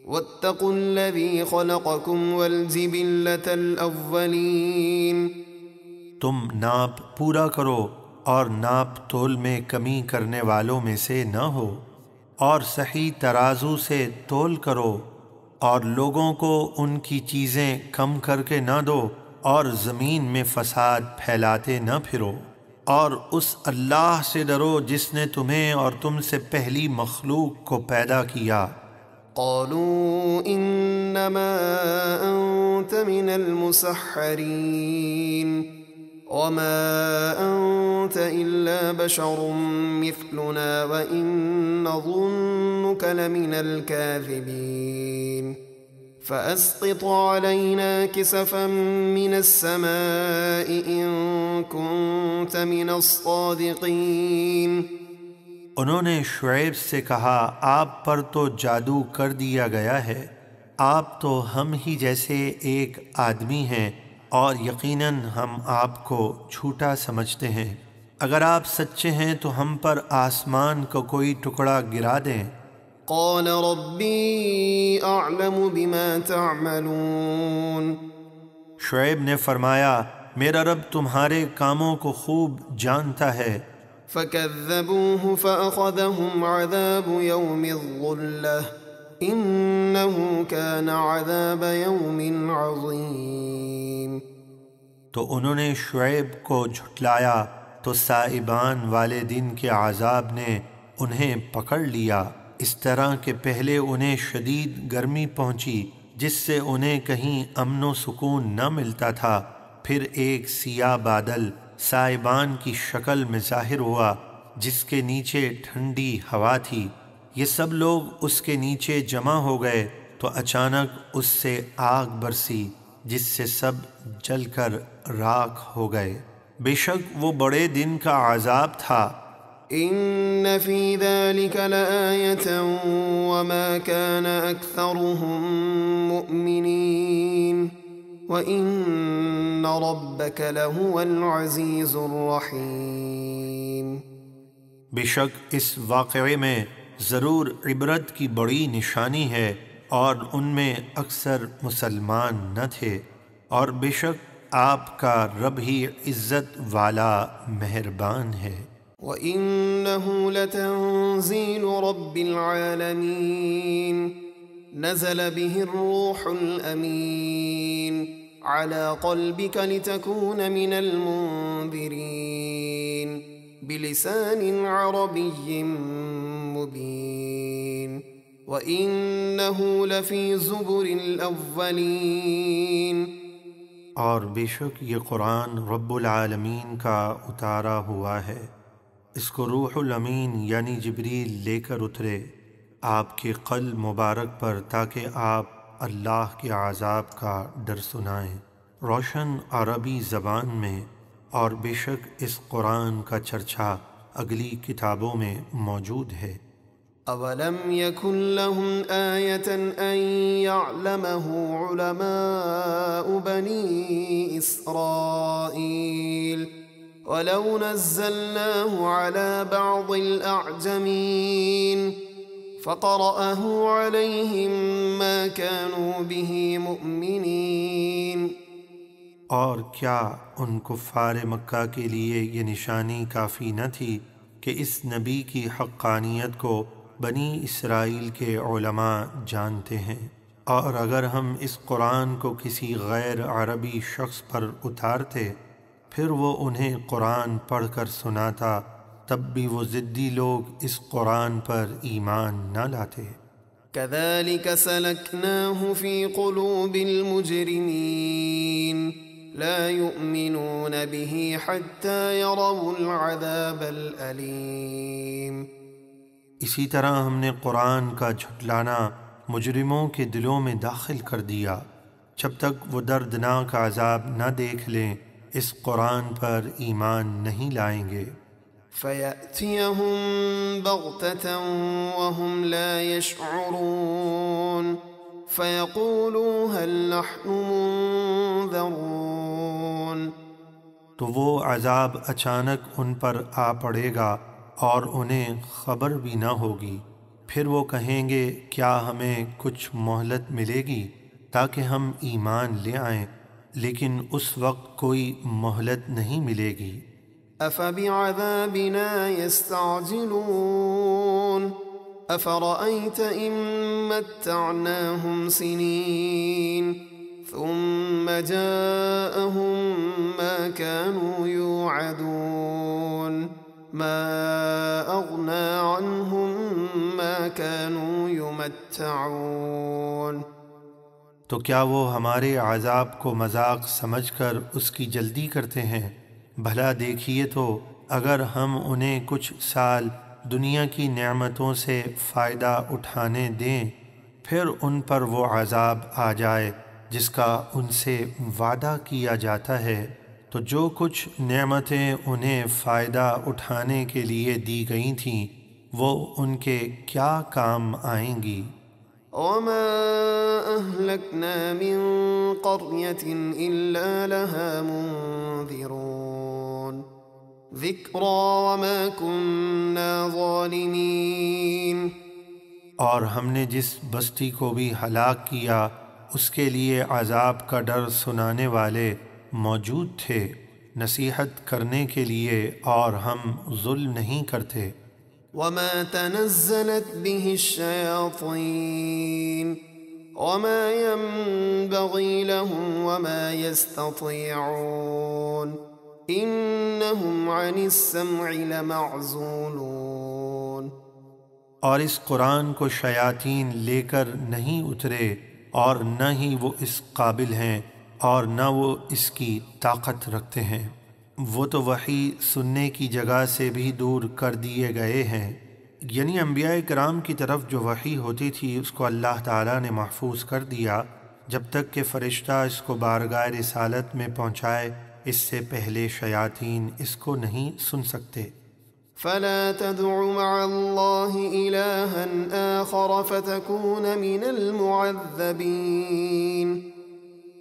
واتقوا الذي خلقكم والجبلة الأولين۔ تم ناپ پورا کرو اور ناپ تول میں کمی کرنے والوں میں سے نہ ہو، اور صحیح ترازو سے تول کرو، اور لوگوں کو ان کی چیزیں کم کر کے نہ دو، اور زمین میں فساد پھیلاتے نہ پھرو، اور اس اللہ سے ڈرو جس نے تمہیں اور تم سے پہلی مخلوق کو پیدا کیا۔ قالوا انما انت من المسحرين وما انت الا بشر مثلنا وان نظنك لمن الكاذبين فاسقط علينا كسفا من السماء ان كنت من الصادقين۔ انہوں نے شعیب سے کہا آپ پر تو جادو کر دیا گیا ہے، آپ تو ہم ہی جیسے ایک آدمی ہیں، اور یقیناً ہم آپ کو جھوٹا سمجھتے ہیں، اگر آپ سچے ہیں تو ہم پر آسمان کا کوئی ٹکڑا گرا دیں۔ قال ربی اعلم بما تعملون۔ شعیب نے فرمایا میرا رب تمہارے کاموں کو خوب جانتا ہے۔ فكذبوه فأخذهم عذاب يوم الظلة إنه كان عذاب يوم عظيم۔ تو انہوں نے شعیب کو جھٹلایا تو سائبان والے دن کے عذاب نے انہیں پکڑ لیا، اس طرح کہ پہلے انہیں شدید گرمی پہنچی جس سے انہیں کہیں امن و سکون نہ ملتا تھا، پھر ایک سیاہ بادل سائبان کی شکل میں ظاہر ہوا جس کے نیچے ٹھنڈی ہوا تھی، یہ سب لوگ اس کے نیچے جمع ہو گئے تو اچانک اس سے آگ برسی جس سے سب جل کر راکھ ہو گئے، بے شک وہ بڑے دن کا عذاب تھا۔ ان فی ذلک لآیۃ وما کان اکثرهم مؤمنین وَإِنَّ رَبَّكَ لَهُوَ الْعَزِيزُ الرَّحِيمُ۔ بے شک اس واقعے میں ضرور عبرت کی بڑی نشانی ہے، اور ان میں اکثر مسلمان نہ تھے، اور بے شک آپ کا رب ہی عزت والا مہربان ہے۔ وَإِنَّهُ لَتَنزِيلُ رَبِّ الْعَالَمِينَ نزل به الروح الأمين على قلبك لتكون من المنذرين بلسان عربي مبين وإنه لفي زبر الأولين۔ اور بے شک یہ قرآن رب العالمین کا اتارا ہوا ہے، اس کو روح الامین یعنی جبریل لے کر اترے آپ کے قلب مبارک پر تاکہ آپ اللہ کے عذاب کا ڈر سنائیں روشن عربی زبان میں، اور بے شک اس قرآن کا چرچا اگلی کتابوں میں موجود ہے۔ اولم یکن لهم آیة ان یعلمه علماء بنی اسرائیل ولو نزلناه على بعض الاعجمین فقرأه عليهم ما كانوا به مؤمنين۔ اور کیا ان کفار مکہ کے لیے یہ نشانی کافی نہ تھی کہ اس نبی کی حقانیت کو بنی اسرائیل کے علماء جانتے ہیں، اور اگر ہم اس قرآن کو کسی غیر عربی شخص پر اتارتے پھر وہ انہیں قرآن پڑھ کر سناتا تب بھی وہ ضدی لوگ اس قرآن پر ایمان نہ لاتے۔ كذلك سلكناه في قلوب المجرمين لا يؤمنون به حتى يروا العذاب الأليم۔ اسی طرح ہم نے قرآن کا جھٹلانا مجرموں کے دلوں میں داخل کر دیا، جب تک وہ دردناک عذاب نہ دیکھ لیں اس قرآن پر ایمان نہیں لائیں گے۔ فَيَأْتِيَهُمْ بَغْتَةً وَهُمْ لَا يَشْعُرُونَ فَيَقُولُوا هَلْ نَحْنُ مُنذَرُونَ، تو وہ عذاب اچانک ان پر آ پڑے گا اور انہیں خبر بھی نہ ہوگی، پھر وہ کہیں گے کیا ہمیں کچھ مہلت ملے گی تاکہ ہم ایمان لے آئیں، لیکن اس وقت کوئی مہلت نہیں ملے گی۔ أَفَبِعَذَابِنَا يَسْتَعْجِلُونَ أَفَرَأَيْتَ إِن مَّتَّعْنَاهُمْ سِنِينَ ثُمَّ جَاءَهُم مَّا كَانُوا يُوعَدُونَ مَا أَغْنَىٰ عَنْهُم مَّا كَانُوا يُمَتَّعُونَ۔ تو کیا وہ ہمارے عذاب کو مذاق سمجھ کر اس کی جلدی کرتے ہیں؟ بھلا دیکھیے تو اگر ہم انہیں کچھ سال دنیا کی نعمتوں سے فائدہ اٹھانے دیں، پھر ان پر وہ عذاب آ جائے جس کا ان سے وعدہ کیا جاتا ہے، تو جو کچھ نعمتیں انہیں فائدہ اٹھانے کے لیے دی گئی تھیں وہ ان کے کیا کام آئیں گی؟ وَمَا أَهْلَكْنَا مِن قَرْيَةٍ إِلَّا لَهَا مُنذِرُونَ ذِكْرَىٰ وَمَا كُنَّا ظَالِمِينَ۔ اور ہم نے جس بستی کو بھی ہلاک کیا اس کے لیے عذاب کا ڈر سنانے والے موجود تھے، نصیحت کرنے کے لیے، اور ہم ظلم نہیں کرتے۔ وَمَا تَنَزَّلَتْ بِهِ الشَّيَاطِينُ وَمَا يَنبَغِي لَهُمْ وَمَا يَسْتَطِيعُونَ إِنَّهُمْ عَنِ السَّمْعِ لَمَعْزُولُونَ۔ اور اس قرآن کو شیاطین لے کر نہیں اترے، اور نہ ہی وہ اس قابل ہیں اور نہ وہ اس کی طاقت رکھتے ہیں، وہ تو وحی سننے کی جگہ سے بھی دور کر دیے گئے ہیں۔ یعنی انبیاء کرام کی طرف جو وحی ہوتی تھی اس کو اللہ تعالیٰ نے محفوظ کر دیا جب تک کہ فرشتہ اس کو بارگاہ رسالت میں پہنچائے، اس سے پہلے شیاطین اس کو نہیں سن سکتے۔ فَلَا تَدْعُ مَعَ اللَّهِ إِلَٰهًا آخَرَ فَتَكُونَ مِنَ الْمُعَذَّبِينَ۔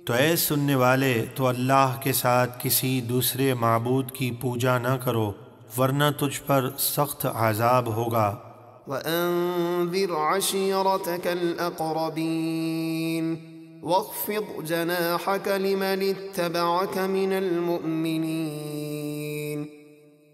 تو اے سننے والے، تو اللہ کے ساتھ کسی دوسرے معبود کی پوجا نہ کرو ورنہ تجھ پر سخت عذاب ہوگا۔ وَأَنذِرْ عَشِيرَتَكَ الْأَقْرَبِينَ وَاخْفِضْ جَنَاحَكَ لِمَنِ اتَّبَعَكَ مِنَ الْمُؤْمِنِينَ۔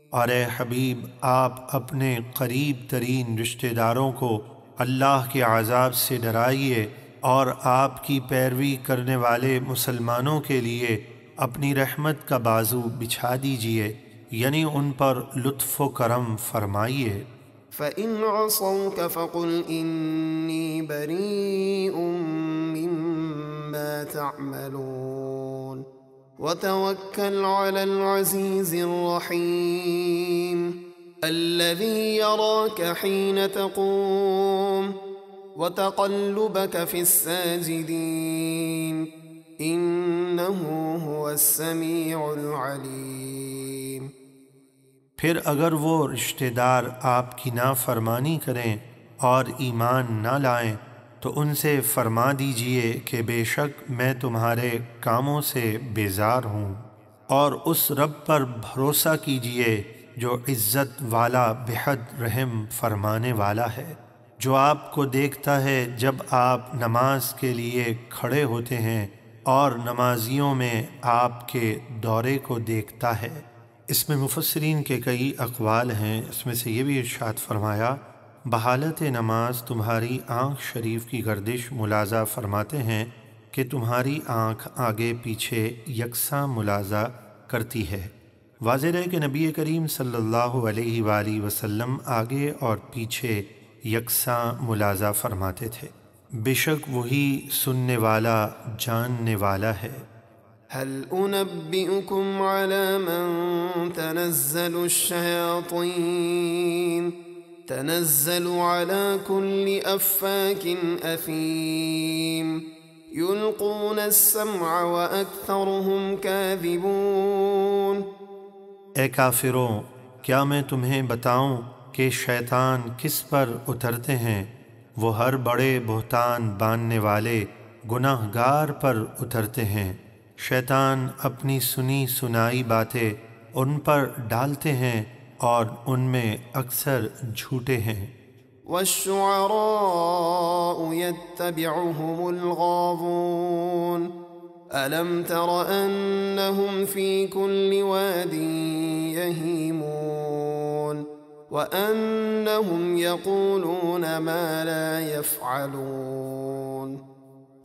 اور اے حبیب، آپ اپنے قریب ترین رشتہ داروں کو اللہ کے عذاب سے ڈرائیے، اور آپ کی پیروی کرنے والے مسلمانوں کے لیے اپنی رحمت کا بازو بچھا دیجئے، یعنی ان پر لطف و کرم فرمائیے۔ فَإِنْ عَصَوْكَ فَقُلْ إِنِّي بَرِيءٌ مِّمَّا تَعْمَلُونَ وَتَوَكَّلْ عَلَى الْعَزِيزِ الرَّحِيمِ الَّذِي يَرَاكَ حِينَ تَقُومُ وَتَقَلُّبَكَ فِي السَّاجِدِينَ إِنَّهُ هُوَ السَّمِيعُ الْعَلِيمُ۔ پھر اگر وہ رشتہ دار آپ کی نافرمانی کریں اور ایمان نہ لائیں تو ان سے فرما دیجئے کہ بے شک میں تمہارے کاموں سے بیزار ہوں، اور اس رب پر بھروسہ کیجئے جو عزت والا بحد رحم فرمانے والا ہے، جو آپ کو دیکھتا ہے جب آپ نماز کے لیے کھڑے ہوتے ہیں اور نمازیوں میں آپ کے دورے کو دیکھتا ہے۔ اس میں مفسرین کے کئی اقوال ہیں، اس میں سے یہ بھی ارشاد فرمایا بحالت نماز تمہاری آنکھ شریف کی گردش ملاحظہ فرماتے ہیں کہ تمہاری آنکھ آگے پیچھے یکساں ملاحظہ کرتی ہے۔ واضح ہے کہ نبی کریم صلی اللہ علیہ وآلہ وسلم آگے اور پیچھے یکساں ملاحظہ فرماتے تھے، بے شک وہی سننے والا جاننے والا ہے۔ هل أنبئكم على من تنزل الشياطين تنزل على كل أفاك أثيم يلقون السمع وأكثرهم كاذبون۔ اے کافروں، کیا میں تمہیں بتاؤں کہ شیطان کس پر اترتے ہیں؟ وہ ہر بڑے بہتان باندھنے والے گناہ گار پر اترتے ہیں۔ شیطان اپنی سنی سنائی باتیں ان پر ڈالتے ہیں اور ان میں اکثر جھوٹے ہیں۔ والشعراء يتبعهم الغاوون ألم تر أنهم في كل واد يهيمون وأنهم يقولون ما لا يفعلون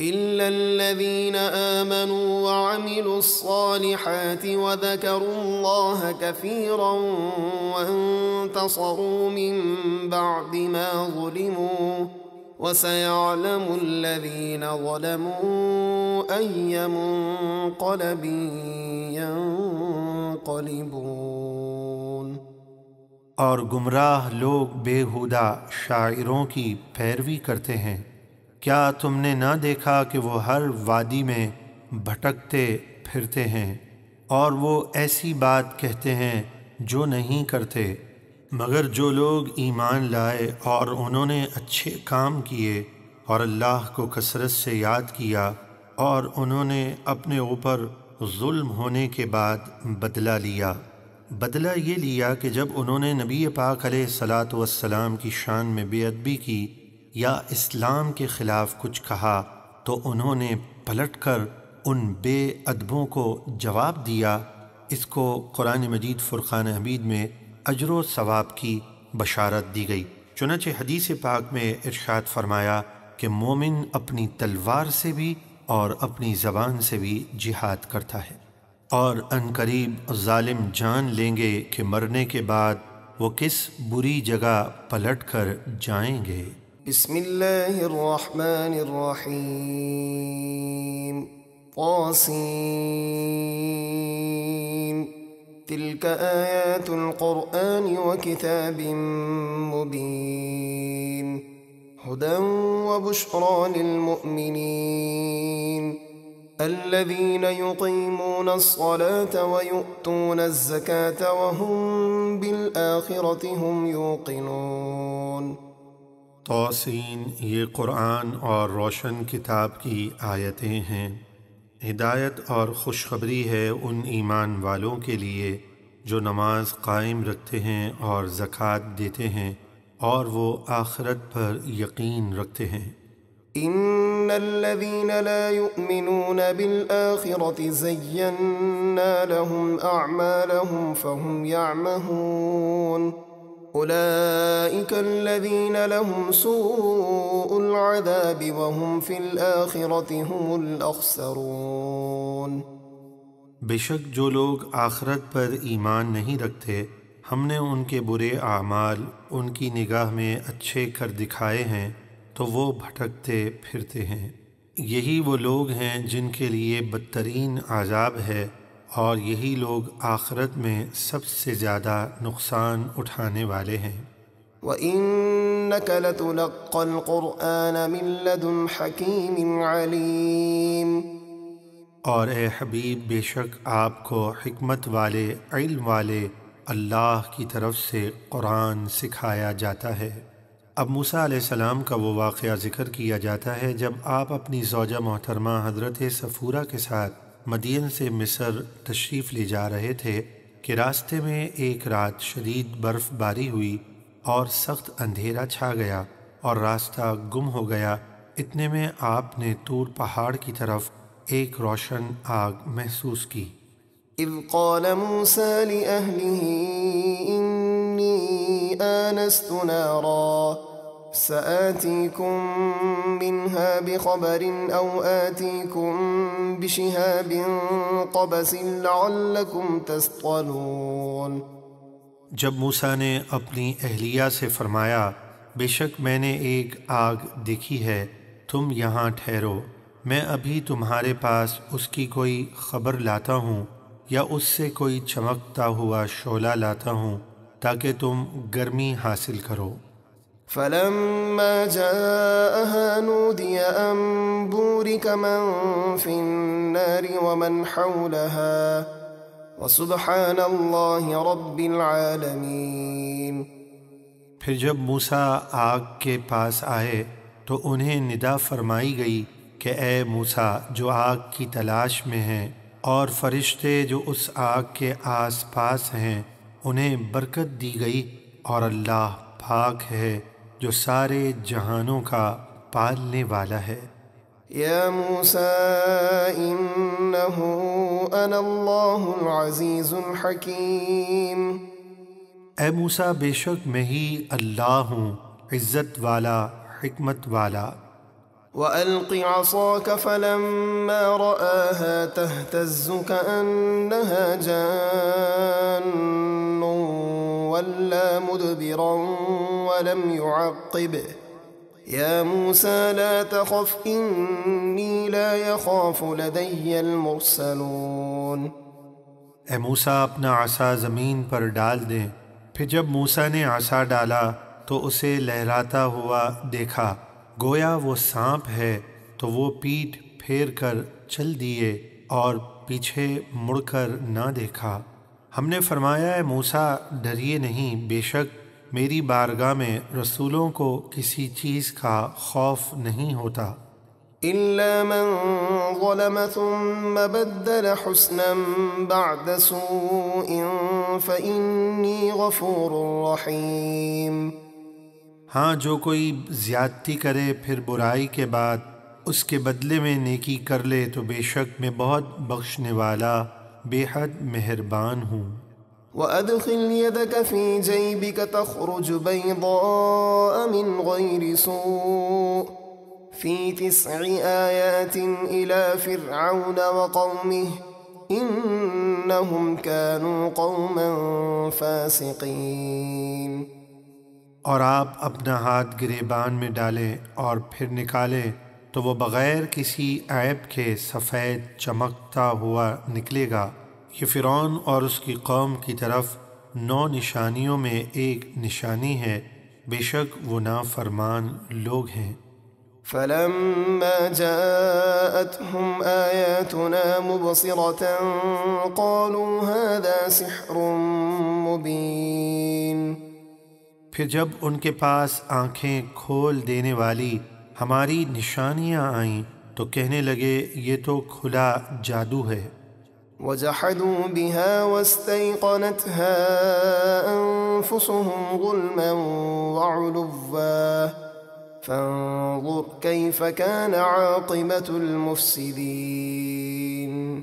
إلا الذين آمنوا وعملوا الصالحات وذكروا الله كثيرا وانتصروا من بعد ما ظلموا وسيعلم الذين ظلموا أي منقلب ينقلبون۔ اور گمراہ لوگ بےہودہ شاعروں کی پیروی کرتے ہیں۔ کیا تم نے نہ دیکھا کہ وہ ہر وادی میں بھٹکتے پھرتے ہیں اور وہ ایسی بات کہتے ہیں جو نہیں کرتے، مگر جو لوگ ایمان لائے اور انہوں نے اچھے کام کیے اور اللہ کو کثرت سے یاد کیا اور انہوں نے اپنے اوپر ظلم ہونے کے بعد بدلہ لیا۔ بدلہ یہ لیا کہ جب انہوں نے نبی پاک علیہ الصلاۃ والسلام کی شان میں بے ادبی کی یا اسلام کے خلاف کچھ کہا تو انہوں نے پلٹ کر ان بے ادبوں کو جواب دیا۔ اس کو قرآن مجید فرقان حمید میں اجر و ثواب کی بشارت دی گئی۔ چنانچہ حدیث پاک میں ارشاد فرمایا کہ مومن اپنی تلوار سے بھی اور اپنی زبان سے بھی جہاد کرتا ہے، اور عنقریب ظالم جان لیں گے کہ مرنے کے بعد وہ کس بری جگہ پلٹ کر جائیں گے۔ بسم اللہ الرحمن الرحیم طاسین تلك آیات القرآن وکتاب مبین هدى وبشرى للمؤمنین الذين يقيمون الصلاة ويؤتون الزكاة وهم بالآخرة هم يوقنون۔ طاسین یہ قرآن اور روشن کتاب کی آیتیں ہیں۔ ہدایت اور خوشخبری ہے ان ایمان والوں کے لیے جو نماز قائم رکھتے ہیں اور زکوٰۃ دیتے ہیں اور وہ آخرت پر یقین رکھتے ہیں۔ ان الذين لا يؤمنون بالآخرة زينا لهم أعمالهم فهم يعمهون أولئك الذين لهم سوء العذاب وهم في الآخرة هم الأخسرون۔ بے شک جو لوگ آخرت پر ایمان نہیں رکھتے ہم نے ان کے برے اعمال ان کی نگاہ میں اچھے کر دکھائے ہیں تو وہ بھٹکتے پھرتے ہیں۔ یہی وہ لوگ ہیں جن کے لیے بدترین عذاب ہے، اور یہی لوگ آخرت میں سب سے زیادہ نقصان اٹھانے والے ہیں۔ وَإِنَّكَ لَتُلَقَّى الْقُرْآنَ مِن لَّدُنْ حَكِيمٍ عَلِيمٍ۔ اور اے حبیب بے شک آپ کو حکمت والے علم والے اللہ کی طرف سے قرآن سکھایا جاتا ہے۔ اب موسیٰ علیہ السلام کا وہ واقعہ ذکر کیا جاتا ہے جب آپ اپنی زوجہ محترمہ حضرت صفورہ کے ساتھ مدین سے مصر تشریف لے جا رہے تھے کہ راستے میں ایک رات شدید برف باری ہوئی اور سخت اندھیرا چھا گیا اور راستہ گم ہو گیا۔ اتنے میں آپ نے طور پہاڑ کی طرف ایک روشن آگ محسوس کی۔ اذ قال موسیٰ لأہلہ انی آنست نارا سآتيكم منها بخبر أو آتيكم بشهاب قبس لعلكم تصطلون۔ جب موسیٰ نے اپنی اہلیہ سے فرمایا بے شک میں نے ایک آگ دیکھی ہے، تم یہاں ٹھہرو، میں ابھی تمہارے پاس اس کی کوئی خبر لاتا ہوں یا اس سے کوئی چمکتا ہوا شعلہ لاتا ہوں تاکہ تم گرمی حاصل کرو۔ فلما جاءها نودي أن بورك من في النار ومن حولها وسبحان الله رب العالمين۔ پھر جب موسیٰ آگ کے پاس آئے تو انہیں ندا فرمائی گئی کہ اے موسیٰ جو آگ کی تلاش میں ہیں اور فرشتے جو اس آگ کے آس پاس ہیں انہیں برکت دی گئی، اور اللہ پاک ہے جو سارے جہانوں کا پالنے والا ہے۔ یا موسیٰ انہو انا اللہ العزیز الحکیم۔ اے موسیٰ بے شک میں ہی اللہ ہوں، عزت والا، حکمت والا۔ وَأَلْقِ عَصَاكَ فَلَمَّا رَآهَا تَهْتَزُّ كَأَنَّهَا جَانٌّ وَلَّى مُدْبِرًا وَلَمْ يُعَقِّبْ يَا مُوسَى لَا تَخَفْ إِنِّي لَا يَخَافُ لَدَيَّ الْمُرْسَلُونَ۔ اے موسیٰ اپنا عصا زمین پر ڈال دیں۔ پھر جب موسیٰ نے عصا ڈالا تو اسے لہراتا ہوا دیکھا، گویا وہ سانپ ہے، تو وہ پیٹھ پھیر کر چل دیے اور پیچھے مڑ کر نہ دیکھا۔ ہم نے فرمایا اے موسیٰ ڈریے نہیں، بے شک میری بارگاہ میں رسولوں کو کسی چیز کا خوف نہیں ہوتا۔ إِلَّا مَنْ ظَلَمَ ثُمَّ بَدَّلَ حُسْنًا بَعْدَ سُوءٍ فَإِنِّي غَفُورٌ رَحِيمٌ۔ ہاں جو کوئی زیادتی کرے پھر برائی کے بعد اس کے بدلے میں نیکی کر لے تو بے شک میں بہت بخشنے والا، بے حد مہربان ہوں۔ وَأَدْخِلْ يَدَكَ فِي جَيْبِكَ تَخْرُجُ بَيْضَاءَ مِنْ غَيْرِ سُوءٍ فِي 9 آيَاتٍ إِلَى فِرْعَوْنَ وَقَوْمِهِ إِنَّهُمْ كَانُوا قَوْمًا فَاسِقِينَ۔ اور آپ اپنا ہاتھ گریبان میں ڈالیں اور پھر نکالیں تو وہ بغیر کسی عیب کے سفید چمکتا ہوا نکلے گا۔ یہ فرعون اور اس کی قوم کی طرف 9 نشانیوں میں ایک نشانی ہے، بے شک وہ نافرمان لوگ ہیں۔ فَلَمَّا جَاءَتْهُمْ آيَاتُنَا مُبْصِرَةً قَالُوا هَذَا سِحْرٌ مُبِينٌ۔ پھر جب ان کے پاس آنکھیں کھول دینے والی ہماری نشانیاں آئیں تو کہنے لگے یہ تو کھلا جادو ہے۔ وَجَحَدُوا بِهَا وَاسْتَيْقَنَتْهَا أَنفُسُهُمْ ظُلْمًا وَعُلُوًّا فَانظُرْ كَيْفَ كَانَ عَاقِبَةُ الْمُفْسِدِينَ۔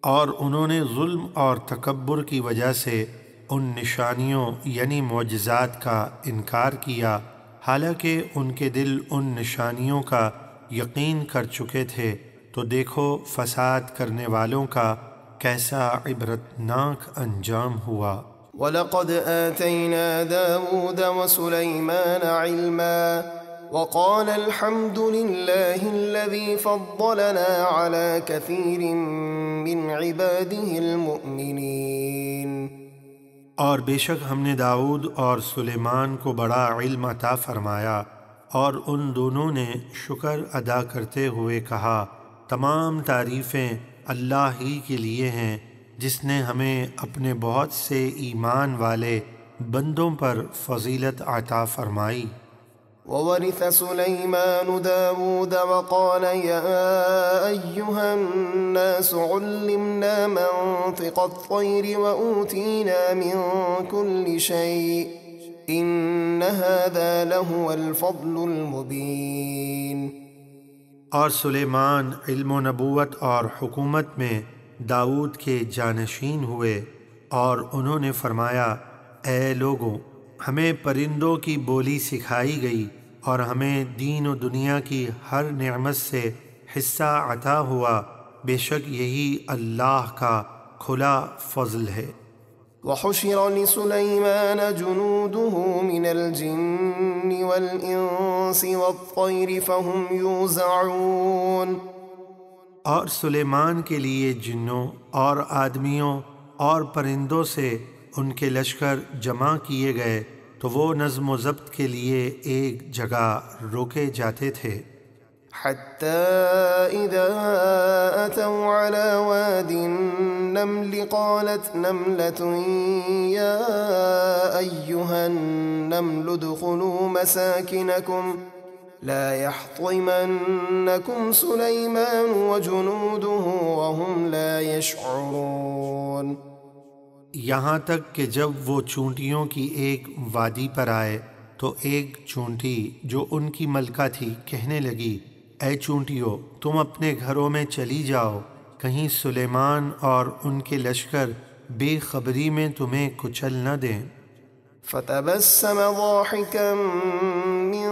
اور انہوں نے ظلم اور تکبر کی وجہ سے ان نشانیوں یعنی معجزات کا انکار کیا، حالانکہ ان کے دل ان نشانیوں کا یقین کر چکے تھے، تو دیکھو فساد کرنے والوں کا کیسا عبرتناک انجام ہوا۔ وَلَقَدْ آتَيْنَا دَاوُودَ وَسُلَيْمَانَ عِلْمًا وَقَالَ الْحَمْدُ لِلَّهِ الَّذِي فَضَّلَنَا عَلَى كَثِيرٍ مِّنْ عِبَادِهِ الْمُؤْمِنِينَ۔ اور بے شک ہم نے داؤد اور سلیمان کو بڑا علم عطا فرمایا، اور ان دونوں نے شکر ادا کرتے ہوئے کہا تمام تعریفیں اللہ ہی کے لیے ہیں جس نے ہمیں اپنے بہت سے ایمان والے بندوں پر فضیلت عطا فرمائی۔ وَوَرِثَ سُلَيْمَانُ دَاوُودَ وَقَالَ يَا أَيُّهَا النَّاسُ عُلِّمْنَا مَنطِقَ الطَّيْرِ وَأُوتِينَا مِن كُلِّ شَيْءٍ إِنَّ هَذَا لَهُوَ الْفَضْلُ الْمُبِينُ۔ اور سلیمان علم و نبوت اور حکومت میں داؤد کے جانشین ہوئے، اور انہوں نے فرمایا اے لوگوں، ہمیں پرندوں کی بولی سکھائی گئی اور ہمیں دین و دنیا کی ہر نعمت سے حصہ عطا ہوا، بے شک یہی اللہ کا کھلا فضل ہے۔ وحشر لسليمان جنوده من الجن والإنس والطير فهم يوزعون۔ اور سلیمان کے لیے جنوں اور آدمیوں اور پرندوں سے ان کے لشکر جمع کیے گئے تو وہ نظم و ضبط کے لیے ایک جگہ روکے جاتے تھے۔ حتى إذا أتوا على واد النمل قالت نملة يا أيها النمل ادخلوا مساكنكم لا يحطمنكم سليمان وجنوده وهم لا يشعرون۔ یہاں تک کہ جب وہ چونٹیوں کی ایک وادی پر آئے تو ایک چونٹی جو ان کی ملکہ تھی کہنے لگی، اے چونٹیوں تم اپنے گھروں میں چلی جاؤ، کہیں سلیمان اور ان کے لشکر بے خبری میں تمہیں کچل نہ دیں۔ فتبسم ضاحكا من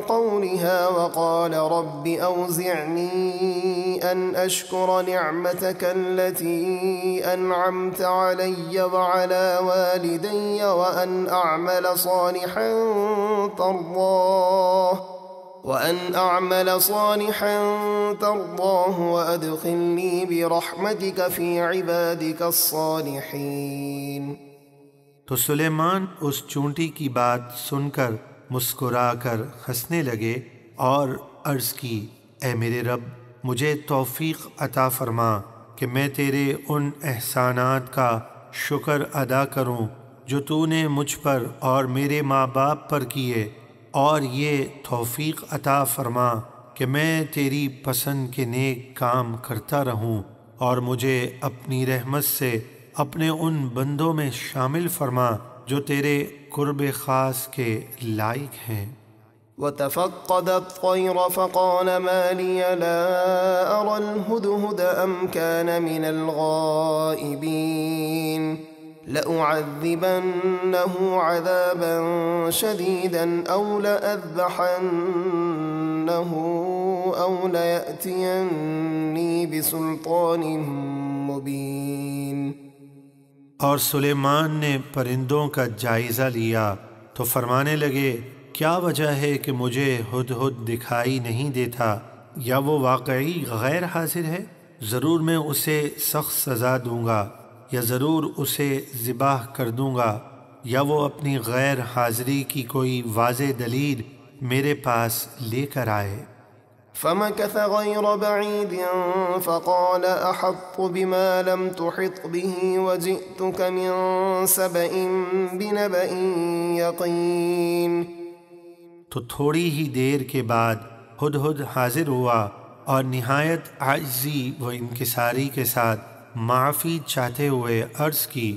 قولها وقال رب أوزعني أن أشكر نعمتك التي أنعمت علي وعلى والدي وأن أعمل صالحا ترضاه وأدخلني برحمتك في عبادك الصالحين۔ تو سلیمان اس چونٹی کی بات سن کر مسکرا کر ہنسنے لگے اور عرض کی، اے میرے رب مجھے توفیق عطا فرما کہ میں تیرے ان احسانات کا شکر ادا کروں جو تو نے مجھ پر اور میرے ماں باپ پر کیے، اور یہ توفیق عطا فرما کہ میں تیری پسند کے نیک کام کرتا رہوں، اور مجھے اپنی رحمت سے اپنے ان بندوں میں شامل فرما جو تیرے قرب خاص کے لائق ہیں۔ وتفقد الطير فقال ما لي لا أرى الهدهد أم كان من الغائبين لأعذبنه عذابا شديدا أو لأذبحنه أو ليأتيني بسلطان مبين۔ اور سلیمان نے پرندوں کا جائزہ لیا تو فرمانے لگے، کیا وجہ ہے کہ مجھے ہدہد دکھائی نہیں دیتا؟ یا وہ واقعی غیر حاضر ہے؟ ضرور میں اسے سخت سزا دوں گا، یا ضرور اسے ذبح کر دوں گا، یا وہ اپنی غیر حاضری کی کوئی واضح دلیل میرے پاس لے کر آئے۔ فمكث غير بعيد فقال أحط بما لم تحط به وجئتك من سبأ بنبأ يقين۔ تو تھوڑی ہی دیر کے بعد ہدہد حاضر ہوا اور نہایت عاجزی و انکساری کے ساتھ معافی چاہتے ہوئے عرض کی،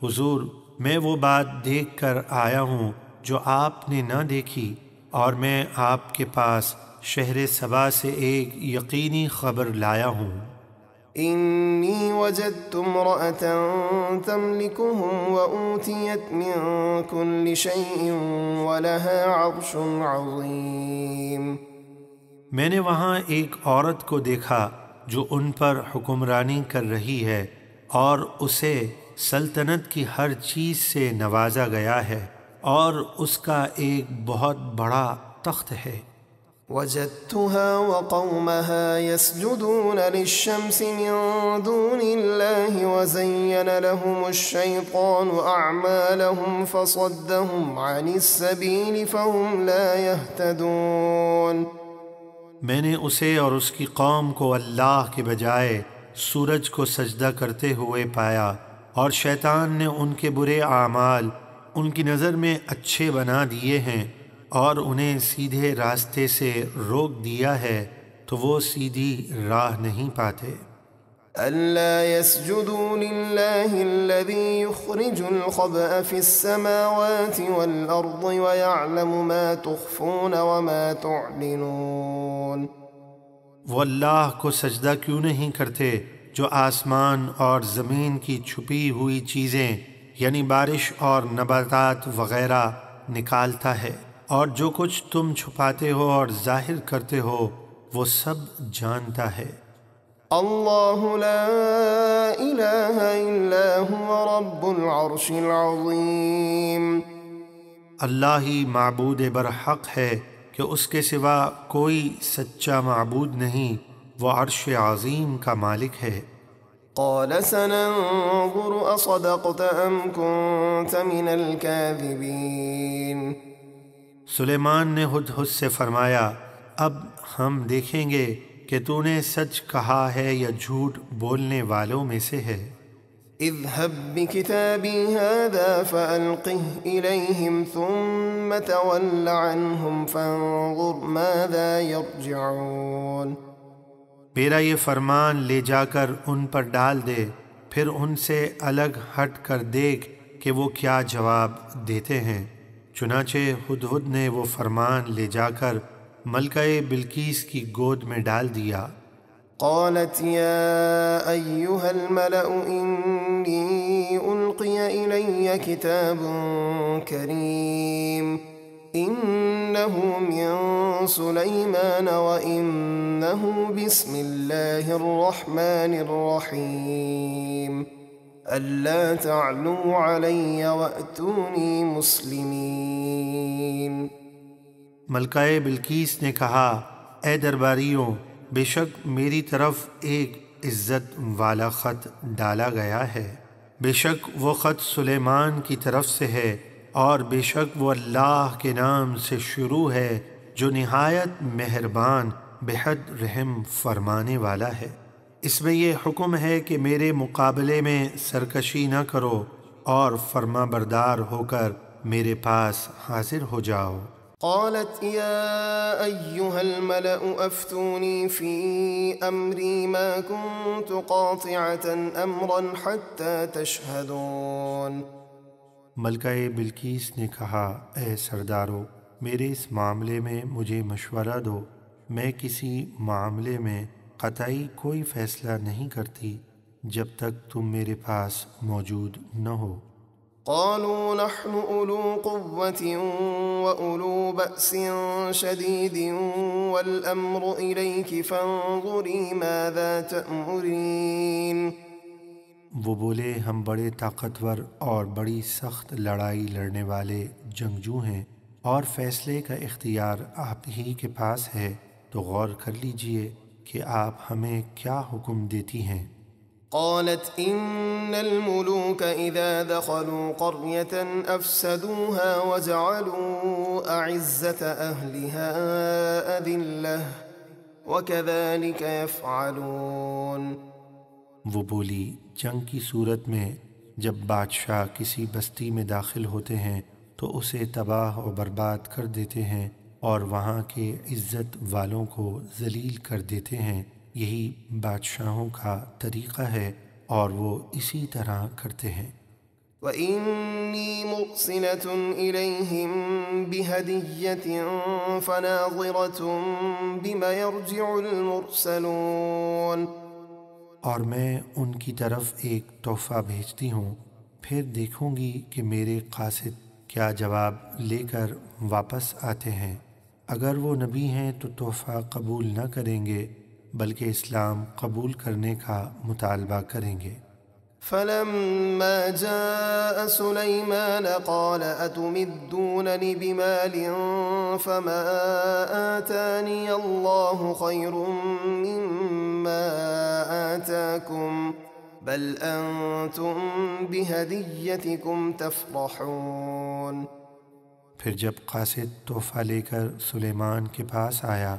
حضور میں وہ بات دیکھ کر آیا ہوں جو آپ نے نہ دیکھی، اور میں آپ کے پاس شہر سبا سے ایک یقینی خبر لایا ہوں۔ إني وجدت امرأة تملكهم وأوتيت من كل شيء ولها عرش عظيم۔ میں نے وہاں ایک عورت کو دیکھا جو ان پر حکمرانی کر رہی ہے، اور اسے سلطنت کی ہر چیز سے نوازا گیا ہے، اور اس کا ایک بہت بڑا تخت ہے۔ وجدتها وقومها يسجدون للشمس من دون الله وزين لهم الشيطان أعمالهم فصدهم عن السبيل فهم لا يهتدون۔ میں نے اسے اور اس کی قوم کو اللہ کے بجائے سورج کو سجدہ کرتے ہوئے پایا، اور شیطان نے ان کے برے اعمال ان کی نظر میں اچھے بنا دیے ہیں، اور انہیں سیدھے راستے سے روک دیا ہے تو وہ سیدھی راہ نہیں پاتے۔ ألا يسجدوا لله الذي يخرج الخبأ في السماوات والأرض ويعلم ما تخفون وما تعلنون۔ وہ اللہ کو سجدہ کیوں نہیں کرتے جو آسمان اور زمین کی چھپی ہوئی چیزیں یعنی بارش اور نباتات وغیرہ نکالتا ہے، اور جو کچھ تم چھپاتے ہو اور ظاہر کرتے ہو وہ سب جانتا ہے۔ اللہ لا الہ الا هو رب العرش العظیم۔ اللہ ہی معبود برحق ہے کہ اس کے سوا کوئی سچا معبود نہیں، وہ عرش عظیم کا مالک ہے۔ قال سننظر اصدقت ام كنت من الكاذبین۔ سلیمان نے ہدہد سے فرمایا اب ہم دیکھیں گے کہ تو نے سچ کہا ہے یا جھوٹ بولنے والوں میں سے ہے۔ اذهب بكتابي هذا فألقه إليهم ثم تول عنهم فانظر ماذا يرجعون۔ میرا یہ فرمان لے جا کر ان پر ڈال دے، پھر ان سے الگ ہٹ کر دیکھ کہ وہ کیا جواب دیتے ہیں۔ چنانچہ ہدہد نے وہ فرمان لے جا کر ملکہ بلقیس کی گود میں ڈال دیا۔ قالت يا أيها الملأ إني ألقي إلي كتاب كريم إنه من سليمان وإنه بسم الله الرحمن الرحيم ألا تعلوا علي وأتوني مسلمين۔ ملکہ بلقیس نے کہا اے درباریوں، بے شک میری طرف ایک عزت والا خط ڈالا گیا ہے، بے شک وہ خط سلیمان کی طرف سے ہے، اور بے شک وہ اللہ کے نام سے شروع ہے جو نہایت مہربان بحد رحم فرمانے والا ہے۔ اس میں یہ حکم ہے کہ میرے مقابلے میں سرکشی نہ کرو اور فرما بردار ہو کر میرے پاس حاضر ہو جاؤ۔ قالت يا أيها الملأ أفتوني في أمري ما كنت قاطعة أمرا حتى تشهدون۔ ملکہ بلقیس نے کہا اے سردارو، میرے اس معاملے میں مجھے مشورہ دو، میں کسی معاملے میں قطعی کوئی فیصلہ نہیں کرتی جب تک تم میرے پاس موجود نہ ہو۔ قالوا نحن أولو قوة وأولو بأس شديد والأمر إليك فانظري ماذا تأمرين۔ وہ بولے ہم بڑے طاقتور اور بڑی سخت لڑائی لڑنے والے جنگجو ہیں، اور فیصلے کا اختیار آپ ہی کے پاس ہے، تو غور کر لیجئے کہ آپ ہمیں کیا حکم دیتی ہیں۔ قالت إن الملوك إذا دخلوا قرية أفسدوها وجعلوا أعزة أهلها أذلة وكذلك يفعلون۔ وہ بولی جنگ کی صورت میں جب بادشاہ کسی بستی میں داخل ہوتے ہیں تو اسے تباہ و برباد کر دیتے ہیں اور وہاں کے عزت والوں کو ذلیل کر دیتے ہیں، یہی بادشاہوں کا طریقہ ہے اور وہ اسی طرح کرتے ہیں۔ وَإِنِّي مُرْسِلَةٌ إِلَيْهِمْ بِهَدِيَّةٍ فَنَاظِرَةٌ بِمَ يَرْجِعُ الْمُرْسَلُونَ۔ اور میں ان کی طرف ایک تحفہ بھیجتی ہوں، پھر دیکھوں گی کہ میرے قاصد کیا جواب لے کر واپس آتے ہیں۔ اگر وہ نبی ہیں تو تحفہ قبول نہ کریں گے بلکہ اسلام قبول کرنے کا مطالبہ کریں گے۔ فَلَمَّا جَاءَ سُلَيْمَانَ قَالَ أَتُمِدُّونَنِ بِمَالٍ فَمَا آتَانِيَ اللَّهُ خَيْرٌ مِّمَّا آتَاكُمْ بَلْ أَنتُمْ بِهَدِيَّتِكُمْ تَفْرَحُونَ۔ پھر جب قاصد تحفہ لے کر سلیمان کے پاس آیا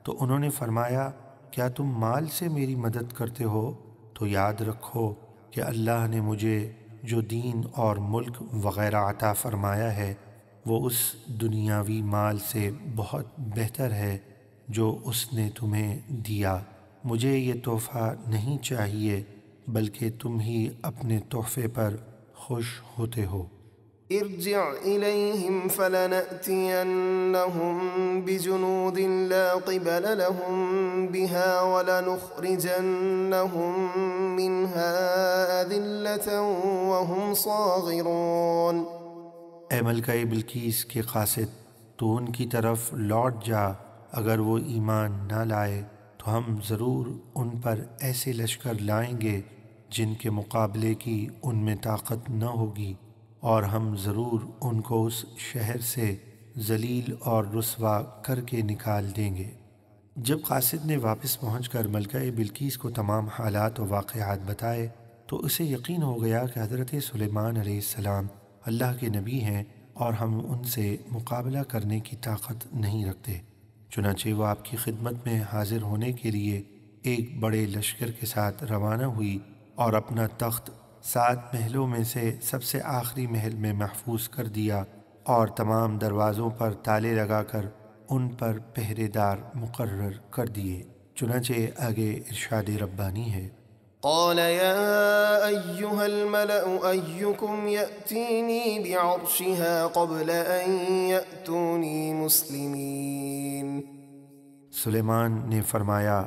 تو انہوں نے فرمایا کیا تم مال سے میری مدد کرتے ہو؟ تو یاد رکھو کہ اللہ نے مجھے جو دین اور ملک وغیرہ عطا فرمایا ہے وہ اس دنیاوی مال سے بہت بہتر ہے جو اس نے تمہیں دیا۔ مجھے یہ تحفہ نہیں چاہیے بلکہ تم ہی اپنے تحفے پر خوش ہوتے ہو۔ ارجع إليهم فلنأتينهم بجنود لا قبل لهم بها ولنخرجنهم منها أذلة وهم صاغرون۔ اے ملکہ بلقیس کے قاصد، تو ان کی طرف لوٹ جا، اگر وہ ایمان نہ لائے تو ہم ضرور ان پر ایسے لشکر لائیں گے جن کے مقابلے کی ان میں طاقت نہ ہوگی، اور ہم ضرور ان کو اس شہر سے ذلیل اور رسوا کر کے نکال دیں گے۔ جب قاصد نے واپس پہنچ کر ملکہ بلقیس کو تمام حالات و واقعات بتائے تو اسے یقین ہو گیا کہ حضرت سلیمان علیہ السلام اللہ کے نبی ہیں اور ہم ان سے مقابلہ کرنے کی طاقت نہیں رکھتے۔ چنانچہ وہ آپ کی خدمت میں حاضر ہونے کے لیے ایک بڑے لشکر کے ساتھ روانہ ہوئی اور اپنا تخت 7 محلوں میں سے سب سے آخری محل میں محفوظ کر دیا اور تمام دروازوں پر تالے لگا کر ان پر پہرے دار مقرر کر دیے۔ چنانچہ آگے ارشاد ربانی ہے، قال يا أيها الملأ أيكم يأتيني بعرشها قبل أن يأتوني مسلمين۔ سلیمان نے فرمایا،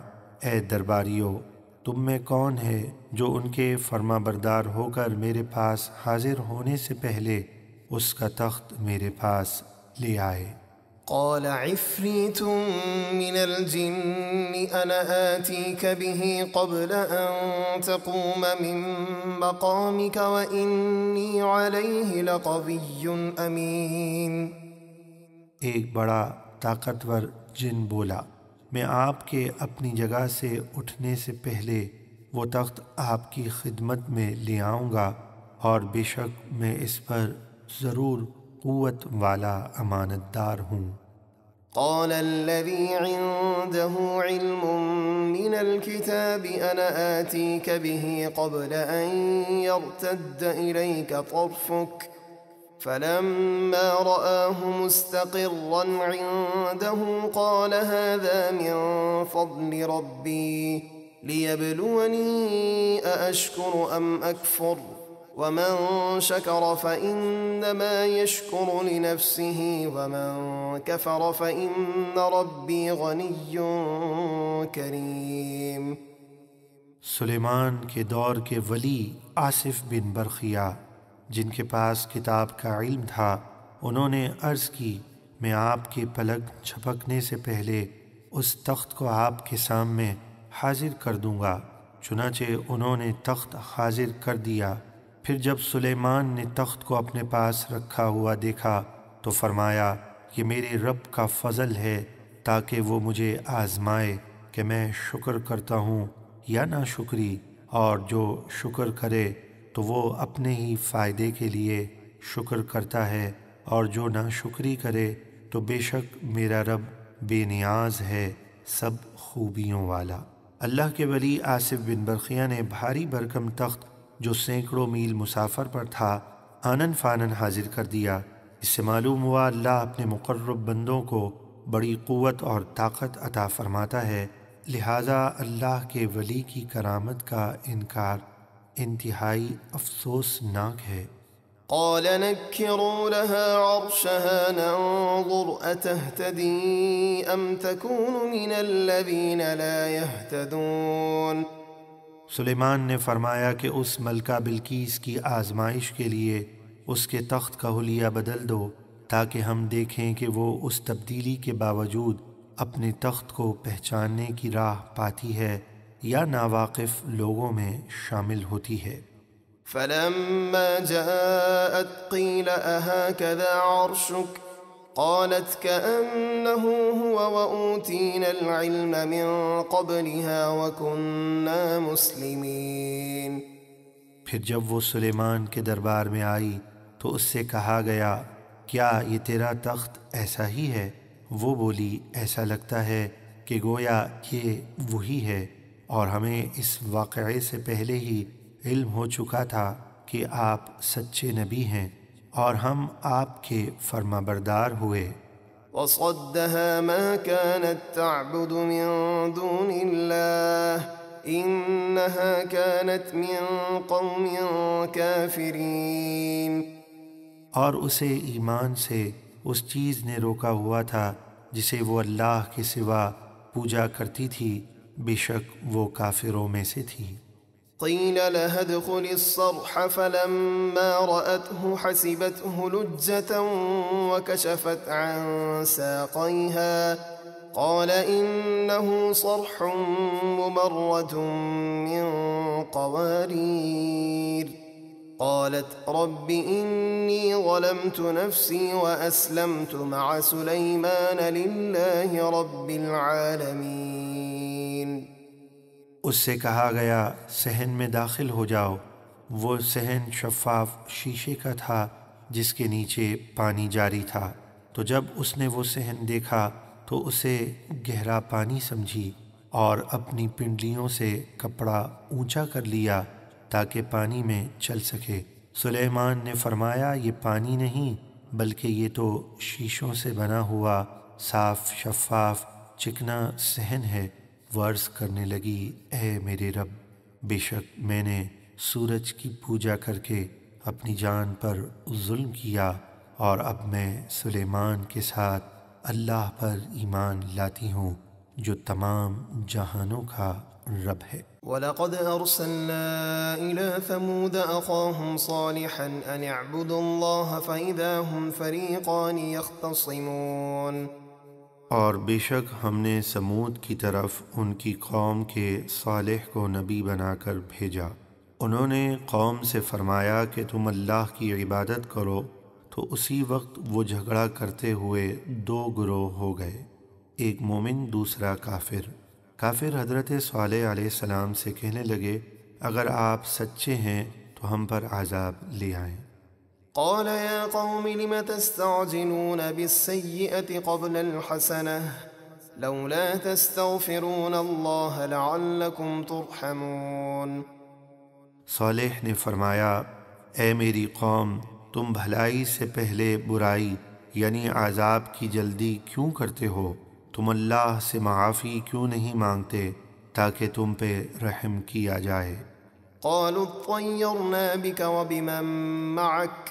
اے درباریو، تم میں کون ہے جو ان کے فرما بردار ہو کر میرے پاس حاضر ہونے سے پہلے اس کا تخت میرے پاس لے آئے؟ قال عفريت من الجن أنا آتيك به قبل أن تقوم من مقامك وإني عليه لقوي أمين۔ ایک بڑا طاقتور جن بولا، میں آپ کے اپنی جگہ سے اٹھنے سے پہلے وہ تخت آپ کی خدمت میں لے آؤں گا، اور بے شک میں اس پر ضرور قوت والا امانت دار ہوں۔ قال الذي عنده علم من الكتاب أنا آتيك به قبل أن يرتد إليك طرفك فلما رآه مستقرا عنده قال هذا من فضل ربي ليبلوني أأشكر أم أكفر ومن شكر فإنما يشكر لنفسه ومن كفر فإن ربي غني كريم۔ سلیمان کے دور کے ولی آصف بن برخیا جن کے پاس کتاب کا علم تھا، انہوں نے عرض کی، میں آپ کے پلک جھپکنے سے پہلے اس تخت کو آپ کے سامنے حاضر کر دوں گا۔ چنانچہ انہوں نے تخت حاضر کر دیا۔ پھر جب سلیمان نے تخت کو اپنے پاس رکھا ہوا دیکھا تو فرمایا، یہ میرے رب کا فضل ہے تاکہ وہ مجھے آزمائے کہ میں شکر کرتا ہوں یا ناشکری، اور جو شکر کرے تو وہ اپنے ہی فائدے کے لیے شکر کرتا ہے، اور جو ناشکری کرے تو بے شک میرا رب بے نیاز ہے، سب خوبیوں والا۔ اللہ کے ولی آصف بن برخیا نے بھاری بھرکم تخت جو سینکڑوں میل مسافر پر تھا آنن فانن حاضر کر دیا۔ اس سے معلوم ہوا اللہ اپنے مقرب بندوں کو بڑی قوت اور طاقت عطا فرماتا ہے، لہٰذا اللہ کے ولی کی کرامت کا انکار انتہائی افسوسناک ہے۔ قال نكروا لها عرشها ننظر أتهتدي أم تكون من الذين لا يهتدون۔ سلیمان نے فرمایا کہ اس ملکہ بلقیس کی آزمائش کے لیے اس کے تخت کا حلیہ بدل دو تاکہ ہم دیکھیں کہ وہ اس تبدیلی کے باوجود اپنے تخت کو پہچاننے کی راہ پاتی ہے یا ناواقف لوگوں میں شامل ہوتی ہے۔ فلما جاءت قيل أهكذا عرشك قالت كأنه هو وأوتينا العلم من قبلها وكنا مسلمين۔ پھر جب وہ سلیمان کے دربار میں آئی تو اس سے کہا گیا، کیا یہ تیرا تخت ایسا ہی ہے؟ وہ بولی، ایسا لگتا ہے کہ گویا یہ وہی ہے، اور ہمیں اس واقعے سے پہلے ہی علم ہو چکا تھا کہ آپ سچے نبی ہیں، اور ہم آپ کے فرما بردار ہوئے۔ وصدها ما كانت تعبد من دون الله إنها كانت من قوم كافرين۔ اور اسے ایمان سے اس چیز نے روکا ہوا تھا جسے وہ اللہ کے سوا پوجا کرتی تھی، بے شک وہ کافروں میں سے تھی۔ قيل لها ادخل الصرح فلما رأته حسبته لجة وكشفت عن ساقيها قال إنه صرح ممرد من قوارير قالت رب إني ظلمت نفسي وأسلمت مع سليمان لله رب العالمين۔ اس سے کہا گیا صحن میں داخل ہو جاؤ۔ وہ صحن شفاف شیشے کا تھا جس کے نیچے پانی جاری تھا، تو جب اس نے وہ صحن دیکھا تو اسے گہرا پانی سمجھی اور اپنی پنڈلیوں سے کپڑا اونچا کر لیا تاکہ پانی میں چل سکے۔ سلیمان نے فرمایا یہ پانی نہیں بلکہ یہ تو شیشوں سے بنا ہوا صاف شفاف چکنا صحن ہے۔ وہ عرض کرنے لگی اے میرے رب، بے شک میں نے سورج کی پوجا کر کے اپنی جان پر ظلم کیا، اور اب میں سلیمان کے ساتھ اللہ پر ایمان لاتی ہوں جو تمام جہانوں کا رب ہے۔ وَلَقَدْ أَرْسَلْنَا إِلَى ثَمُودَ أَخَاهُمْ صَالِحًا أَنِ اعْبُدُوا اللَّهَ فَإِذَا هُمْ فَرِيقَانِ يَخْتَصِمُونَ۔ اور بے شک ہم نے سمود کی طرف ان کی قوم کے صالح کو نبی بنا کر بھیجا۔ انہوں نے قوم سے فرمایا کہ تم اللہ کی عبادت کرو، تو اسی وقت وہ جھگڑا کرتے ہوئے دو گروہ ہو گئے، ایک مومن دوسرا کافر۔ کافر حضرت صالح علیہ السلام سے کہنے لگے اگر آپ سچے ہیں تو ہم پر عذاب لے آئیں۔ قال يا قوم لم تستعجلون بالسيئة قبل الحسنة لولا تستغفرون الله لعلكم ترحمون۔ صالح نے فرمایا اے میری قوم، تم بھلائی سے پہلے برائی یعنی عذاب کی جلدی کیوں کرتے ہو؟ تم اللہ سے معافی کیوں نہیں مانگتے تاکہ تم پہ رحم کیا جائے؟ قالوا اطيرنا بك وبمن معك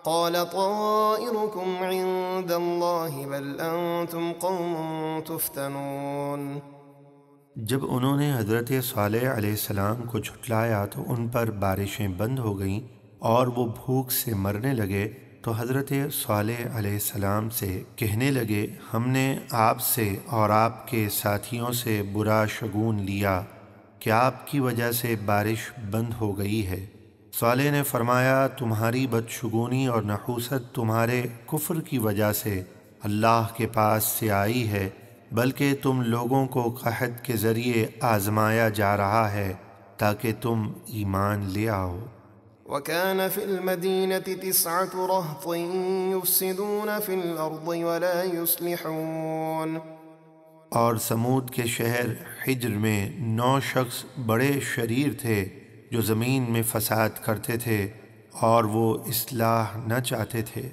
قال طائركم عند الله بل أنتم قوم تفتنون۔ جب انہوں نے حضرت صالح علیہ السلام کو جھٹلایا تو ان پر بارشیں بند ہو گئیں اور وہ بھوک سے مرنے لگے، تو حضرت صالح علیہ السلام سے کہنے لگے ہم نے آپ سے اور آپ کے ساتھیوں سے برا شگون لیا کہ آپ کی وجہ سے بارش بند ہو گئی ہے۔ صالح نے فرمایا تمہاری بدشگونی اور نحوست تمہارے کفر کی وجہ سے اللہ کے پاس سے آئی ہے، بلکہ تم لوگوں کو قحط کے ذریعے آزمایا جا رہا ہے تاکہ تم ایمان لے آؤ۔ وكان في المدينة 9 رهط يفسدون في الأرض ولا يصلحون۔ اور سمود کے شہر حجر میں 9 شخص بڑے شریر تھے جو زمین میں فساد کرتے تھے اور وہ اصلاح نہ چاہتے تھے۔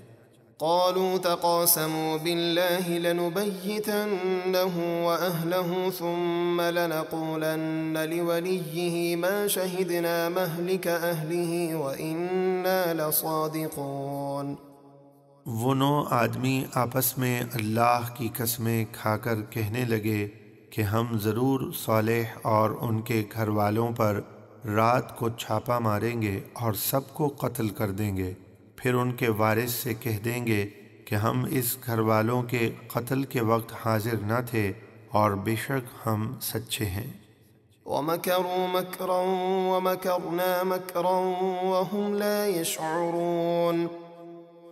قالوا تقاسموا بالله لنبيتنه وأهله ثم لنقولن لوليه ما شهدنا مهلك أهله وإنا لصادقون۔ وہ 9 آدمی آپس میں اللہ کی قسمیں کھا کر کہنے لگے کہ ہم ضرور صالح اور ان کے گھر والوں پر رات کو چھاپا ماریں گے اور سب کو قتل کر دیں گے، پھر ان کے وارث سے کہہ دیں گے کہ ہم اس گھر والوں کے قتل کے وقت حاضر نہ تھے اور بے شک ہم سچے ہیں۔ وَمَكَرُوا مَكْرًا وَمَكَرْنَا مَكْرًا وَهُمْ لَا يَشْعُرُونَ۔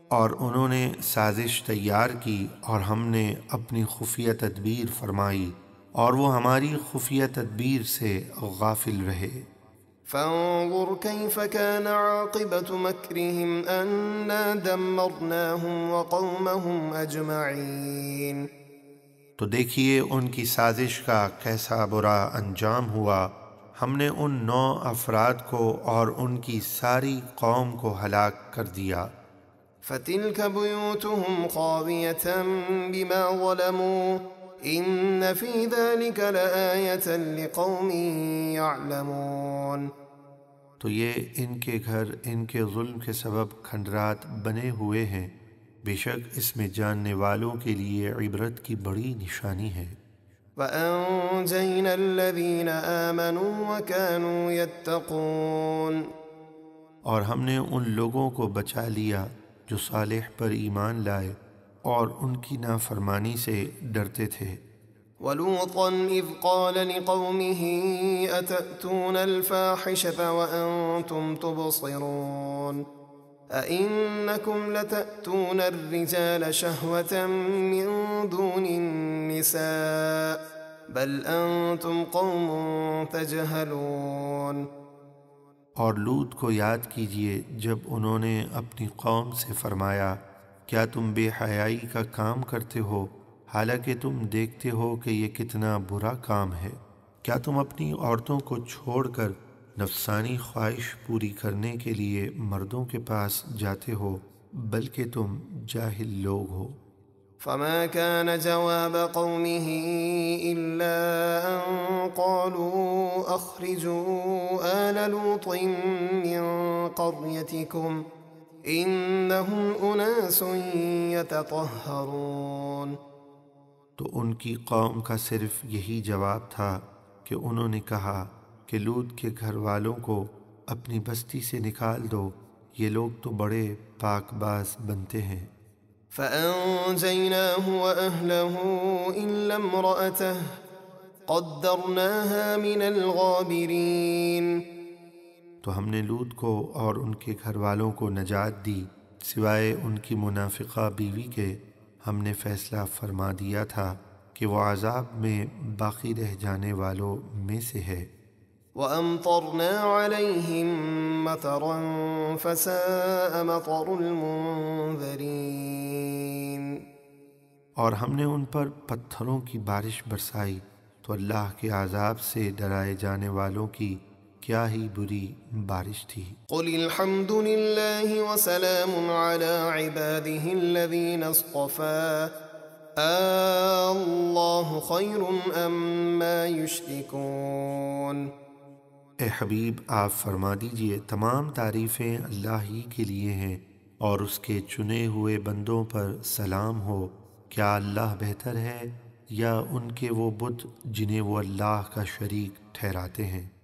اور انہوں نے سازش تیار کی اور ہم نے اپنی خفیہ تدبیر فرمائی اور وہ ہماری خفیہ تدبیر سے غافل رہے۔ فانظر كيف كان عاقبة مكرهم أنا دمرناهم وقومهم أجمعين۔ تو دیکھیے ان کی سازش کا کیسا برا انجام ہوا، ہم نے ان 9 افراد کو اور ان کی ساری قوم کو ہلاک کر دیا۔ فتلك بيوتهم خاوية بما ظلموا إن في ذلك لآية لقوم يعلمون۔ تو یہ ان کے گھر ان کے ظلم کے سبب کھنڈرات بنے ہوئے ہیں، بے شک اس میں جاننے والوں کے لیے عبرت کی بڑی نشانی ہے۔ وَأَنجَيْنَا الَّذِينَ آمَنُوا وَكَانُوا يَتَّقُونَ۔ اور ہم نے ان لوگوں کو بچا لیا جو صالح پر ایمان لائے اور ان کی نافرمانی سے ڈرتے تھے۔ ولوطا إذ قال لقومه أتأتون الفاحشة وأنتم تبصرون أئنكم لتأتون الرجال شهوة من دون النساء بل أنتم قوم تجهلون۔ اور لوط کو یاد کیجئے جب انہوں نے اپنی قوم سے فرمایا کیا تم بے حیائی کا کام کرتے ہو حالانکہ تم دیکھتے ہو کہ یہ کتنا برا کام ہے؟ کیا تم اپنی عورتوں کو چھوڑ کر نفسانی خواہش پوری کرنے کے لیے مردوں کے پاس جاتے ہو بلکہ تم جاہل لوگ ہو۔ فما كان جواب قومه إلا أن قالوا أخرجوا آل لوط من قريتكم إنهم أناس يتطهرون۔ تو ان کی قوم کا صرف یہی جواب تھا کہ انہوں نے کہا کہ لوط کے گھر والوں کو اپنی بستی سے نکال دو، یہ لوگ تو بڑے پاک باز بنتے ہیں۔ فأنجيناه وأهله إلا امرأته قدرناها من الغابرين۔ تو ہم نے لوط کو اور ان کے گھر والوں کو نجات دی سوائے ان کی منافقہ بیوی کے، ہم نے فیصلہ فرما دیا تھا کہ وہ عذاب میں باقی رہ جانے والوں میں سے ہے۔ وأمطرنا عليهم مطرا فساء مطر المنذرين۔ اور ہم نے ان پر پتھروں کی بارش برسائی تو اللہ کے عذاب سے ڈرائے جانے والوں کی کیا ہی بری بارش تھی۔ قل الحمد لله وسلام على عباده الذين اصطفى الله خير أما يشركون۔ اے حبیب آپ فرما دیجئے تمام تعریفیں اللہ ہی کے لیے ہیں اور اس کے چنے ہوئے بندوں پر سلام ہو، کیا اللہ بہتر ہے یا ان کے وہ بت جنہیں وہ اللہ کا شریک ٹھہراتے ہیں؟